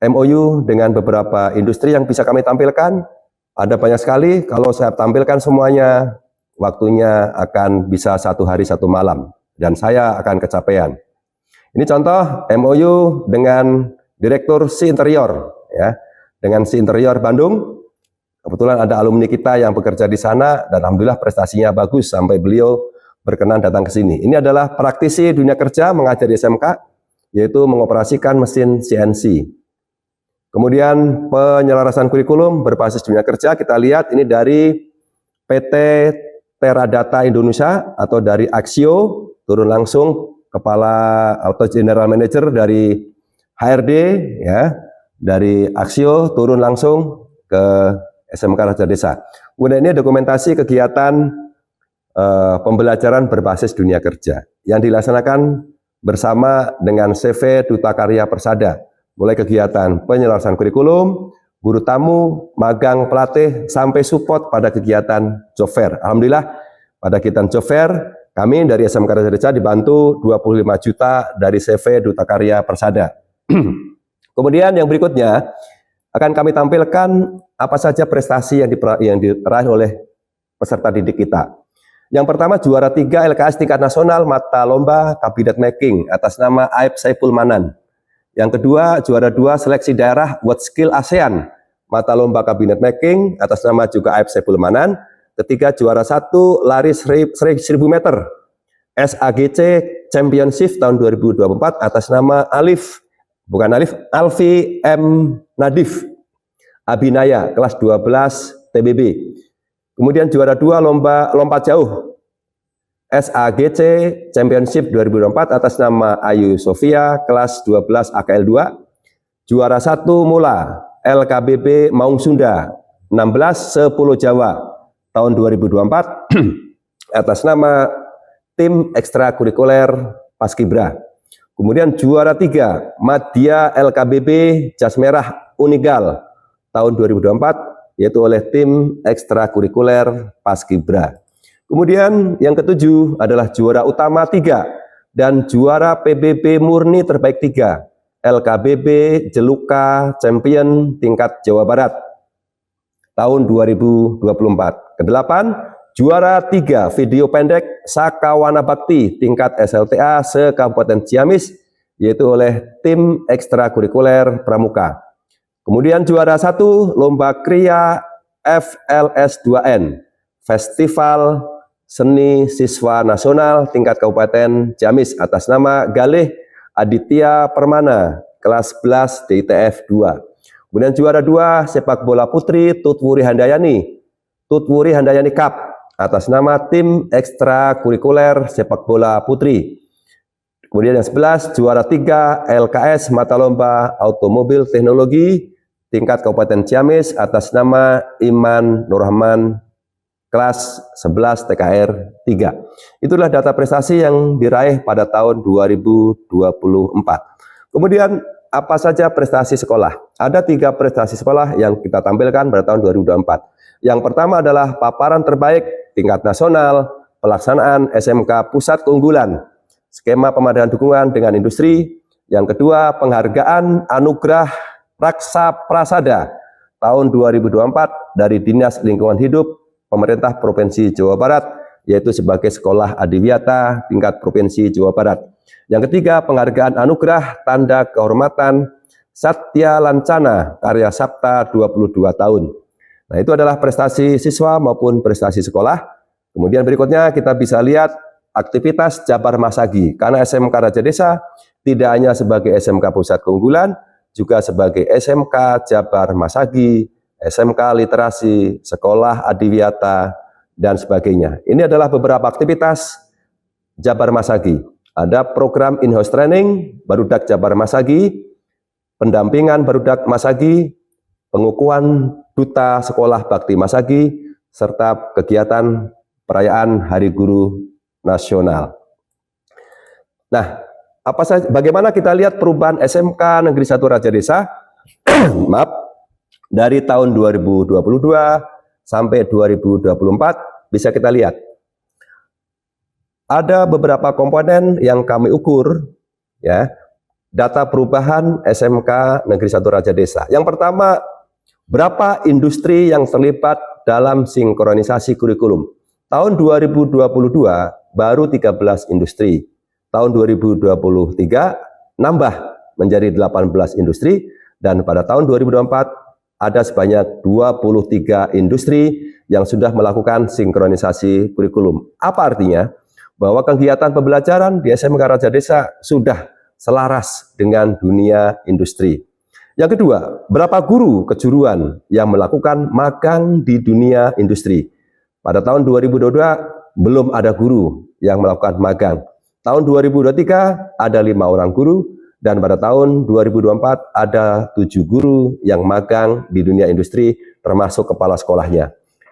MOU dengan beberapa industri yang bisa kami tampilkan. Ada banyak sekali, kalau saya tampilkan semuanya waktunya akan bisa 1 hari 1 malam dan saya akan kecapean. Ini contoh MOU dengan Direktur Si Interior, ya, dengan Si Interior Bandung. Kebetulan ada alumni kita yang bekerja di sana dan alhamdulillah prestasinya bagus sampai beliau berkenan datang ke sini. Ini adalah praktisi dunia kerja mengajar di SMK, yaitu mengoperasikan mesin CNC. Kemudian penyelarasan kurikulum berbasis dunia kerja, kita lihat ini dari PT Teradata Indonesia atau dari Axio, turun langsung Kepala atau General Manager dari HRD, ya, dari Axio turun langsung ke SMK Raja Desa. Kemudian ini dokumentasi kegiatan pembelajaran berbasis dunia kerja yang dilaksanakan bersama dengan CV Duta Karya Persada, mulai kegiatan penyelarasan kurikulum, guru tamu, magang pelatih, sampai support pada kegiatan job fair. Alhamdulillah pada kegiatan job fair kami dari SMK Raja Desa dibantu 25 juta dari CV Duta Karya Persada. Kemudian yang berikutnya akan kami tampilkan apa saja prestasi yang diraih oleh peserta didik kita. Yang pertama juara 3 LKS tingkat nasional mata lomba Kabinet Making atas nama Aib Saiful Manan. Yang kedua juara 2 seleksi daerah WordSkill ASEAN mata lomba Kabinet Making atas nama juga Aib Saiful Manan. Ketiga juara 1 lari 1000 meter SAGC Championship tahun 2024 atas nama Alfi M Nadif Abinaya kelas 12 TBB. Kemudian juara 2 lomba lompat jauh SAGC Championship 2024 atas nama Ayu Sofia kelas 12 AKL 2. Juara 1 mula LKBB Maung Sunda 16 10 Jawa tahun 2024 atas nama Tim Ekstrakurikuler Paskibra. Kemudian juara 3 Madya LKBB Jas Merah Unigal tahun 2024 yaitu oleh Tim Ekstrakurikuler Paskibra. Kemudian yang ketujuh adalah juara utama 3 dan juara PBB murni terbaik 3 LKBB Jeluka Champion tingkat Jawa Barat tahun 2024. Kedelapan, juara 3 video pendek Sakawana Bakti tingkat SLTA se-Kabupaten Ciamis yaitu oleh Tim Ekstrakurikuler Pramuka. Kemudian juara 1 lomba Kriya FLS2N Festival Seni Siswa Nasional tingkat Kabupaten Ciamis atas nama Galih Aditya Permana kelas 11 DITF 2. Kemudian juara 2 sepak bola putri Tutwuri Handayani Cup atas nama Tim Ekstrakurikuler Sepak Bola Putri. Kemudian yang 11 juara 3 LKS mata lomba Automobil Teknologi tingkat Kabupaten Ciamis atas nama Iman Nurrahman kelas 11 TKR 3. Itulah data prestasi yang diraih pada tahun 2024. Kemudian apa saja prestasi sekolah? Ada 3 prestasi sekolah yang kita tampilkan pada tahun 2024. Yang pertama adalah paparan terbaik tingkat nasional pelaksanaan SMK Pusat Keunggulan skema pemadanan dukungan dengan industri. Yang kedua, penghargaan Anugerah Raksa Prasada tahun 2024 dari Dinas Lingkungan Hidup Pemerintah Provinsi Jawa Barat, yaitu sebagai sekolah adiwiyata tingkat Provinsi Jawa Barat. Yang ketiga, penghargaan Anugerah Tanda Kehormatan Satya Lancana Karya Sabta 22 tahun. Nah, itu adalah prestasi siswa maupun prestasi sekolah. Kemudian berikutnya kita bisa lihat aktivitas Jabar Masagi, karena SMK Raja Desa tidak hanya sebagai SMK Pusat Keunggulan, juga sebagai SMK Jabar Masagi, SMK Literasi, Sekolah Adiwiyata, dan sebagainya. Ini adalah beberapa aktivitas Jabar Masagi. Ada program in-house training Barudak Jabar Masagi, pendampingan Barudak Masagi, pengukuhan Duta Sekolah Bakti Masagi, serta kegiatan perayaan Hari Guru Nasional. Nah, bagaimana kita lihat perubahan SMK Negeri 1 Raja Desa maaf, dari tahun 2022 sampai 2024 bisa kita lihat. Ada beberapa komponen yang kami ukur ya, data perubahan SMK Negeri 1 Raja Desa. Yang pertama, berapa industri yang terlibat dalam sinkronisasi kurikulum. Tahun 2022 baru 13 industri. Tahun 2023 nambah menjadi 18 industri, dan pada tahun 2024 ada sebanyak 23 industri yang sudah melakukan sinkronisasi kurikulum. Apa artinya? Bahwa kegiatan pembelajaran di SMK Raja Desa sudah selaras dengan dunia industri. Yang kedua, berapa guru kejuruan yang melakukan magang di dunia industri? Pada tahun 2022 belum ada guru yang melakukan magang. Tahun 2023 ada 5 orang guru, dan pada tahun 2024 ada 7 guru yang magang di dunia industri termasuk kepala sekolahnya.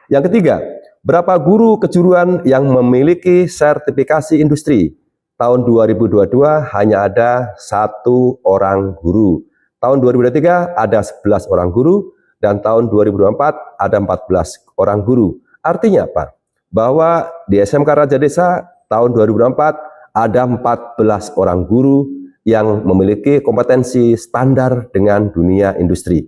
Yang ketiga, berapa guru kejuruan yang memiliki sertifikasi industri? Tahun 2022 hanya ada 1 orang guru. Tahun 2023 ada 11 orang guru, dan tahun 2024 ada 14 orang guru. Artinya apa? Bahwa di SMK Raja Desa tahun 2024 ada 14 orang guru yang memiliki kompetensi standar dengan dunia industri.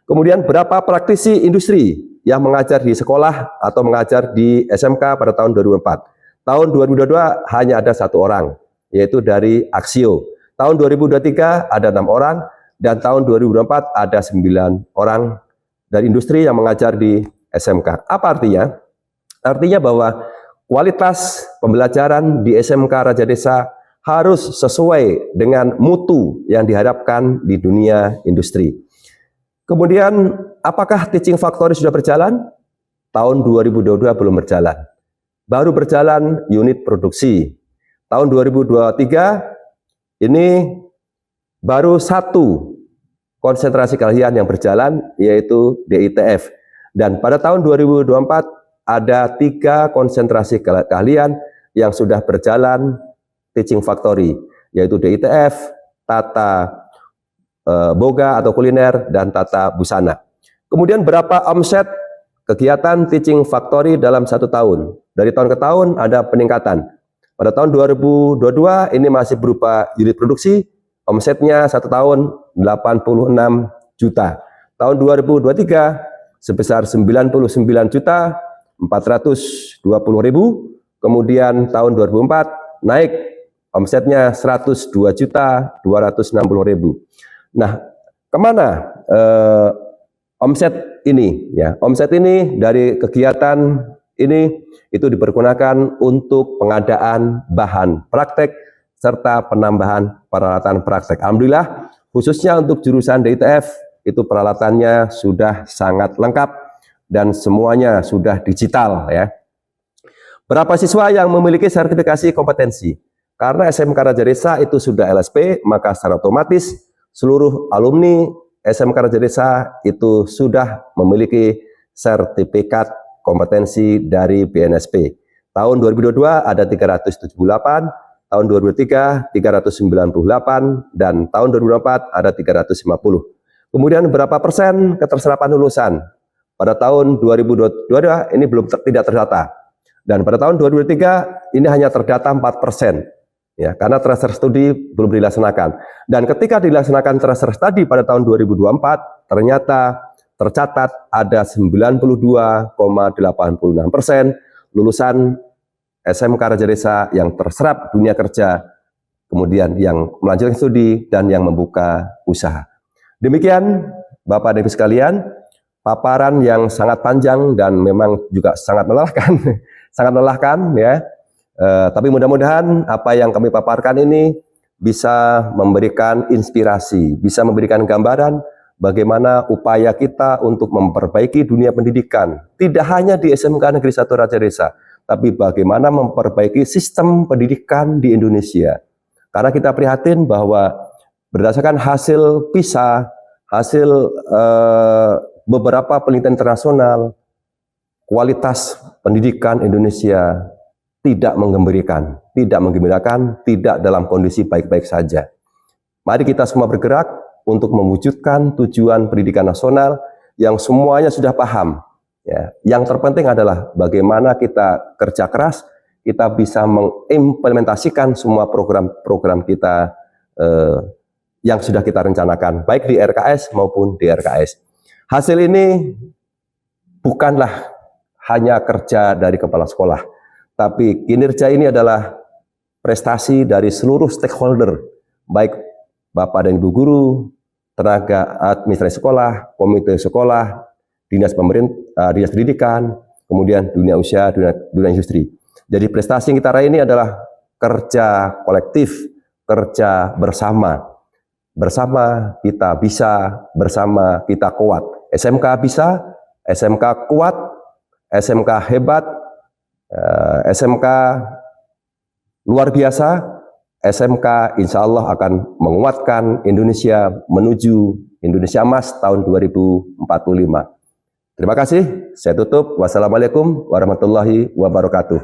Kemudian berapa praktisi industri yang mengajar di sekolah atau mengajar di SMK pada tahun 2024? Tahun 2022 hanya ada 1 orang, yaitu dari Aksio. Tahun 2023 ada 6 orang, dan tahun 2024 ada 9 orang dari industri yang mengajar di SMK. Apa artinya? Artinya bahwa kualitas pembelajaran di SMK Raja Desa harus sesuai dengan mutu yang diharapkan di dunia industri. Kemudian, apakah Teaching Factory sudah berjalan? Tahun 2022 belum berjalan. Baru berjalan unit produksi. Tahun 2023 ini baru 1 konsentrasi keahlian yang berjalan, yaitu DITF. Dan pada tahun 2024 ada 3 konsentrasi keahlian yang sudah berjalan Teaching Factory, yaitu DITF, Tata Boga atau kuliner, dan Tata Busana. Kemudian berapa omset kegiatan Teaching Factory dalam 1 tahun? Dari tahun ke tahun ada peningkatan. Pada tahun 2022 ini masih berupa unit produksi, omsetnya 1 tahun 86 juta. Tahun 2023 sebesar 99.420.000. Kemudian tahun 2024 naik omsetnya 102.260.000. Nah, kemana omset ini? Ya, omset ini dari kegiatan ini itu dipergunakan untuk pengadaan bahan praktek serta penambahan peralatan praktek. Alhamdulillah, khususnya untuk jurusan DITF itu peralatannya sudah sangat lengkap dan semuanya sudah digital ya. Berapa siswa yang memiliki sertifikasi kompetensi? Karena SMK Raja Desa itu sudah LSP, maka secara otomatis seluruh alumni SMK Raja Desa itu sudah memiliki sertifikat kompetensi dari BNSP. Tahun 2022 ada 378, tahun 2023 398, dan tahun 2024 ada 350. Kemudian berapa persen keterserapan lulusan? Pada tahun 2022 ini tidak terdata. Dan pada tahun 2023 ini hanya terdata 4%. Ya, karena transfer studi belum dilaksanakan. Dan ketika dilaksanakan transfer studi pada tahun 2024, ternyata tercatat ada 92,86% lulusan SMK Raja Desa yang terserap dunia kerja, kemudian yang melanjutkan studi dan yang membuka usaha. Demikian Bapak dan Ibu sekalian, paparan yang sangat panjang dan memang juga sangat melelahkan, sangat melelahkan ya. Tapi mudah-mudahan apa yang kami paparkan ini bisa memberikan inspirasi, bisa memberikan gambaran bagaimana upaya kita untuk memperbaiki dunia pendidikan, tidak hanya di SMK Negeri 1 Raja Desa, tapi bagaimana memperbaiki sistem pendidikan di Indonesia. Karena kita prihatin bahwa berdasarkan hasil PISA, hasil beberapa penelitian internasional, kualitas pendidikan Indonesia tidak menggembirakan, tidak dalam kondisi baik-baik saja. Mari kita semua bergerak untuk mewujudkan tujuan pendidikan nasional yang semuanya sudah paham. Ya, yang terpenting adalah bagaimana kita kerja keras, kita bisa mengimplementasikan semua program-program kita yang sudah kita rencanakan, baik di RKS maupun di RKS. Hasil ini bukanlah hanya kerja dari kepala sekolah, tapi kinerja ini adalah prestasi dari seluruh stakeholder, baik Bapak dan Ibu guru, tenaga administrasi sekolah, komite sekolah, dinas pemerintah, dinas pendidikan, kemudian dunia usaha, dunia industri. Jadi prestasi yang kita raih ini adalah kerja kolektif, kerja bersama. Bersama kita bisa, bersama kita kuat. SMK bisa, SMK kuat, SMK hebat, SMK luar biasa, SMK insya Allah akan menguatkan Indonesia menuju Indonesia Emas tahun 2045. Terima kasih, saya tutup. Wassalamualaikum warahmatullahi wabarakatuh.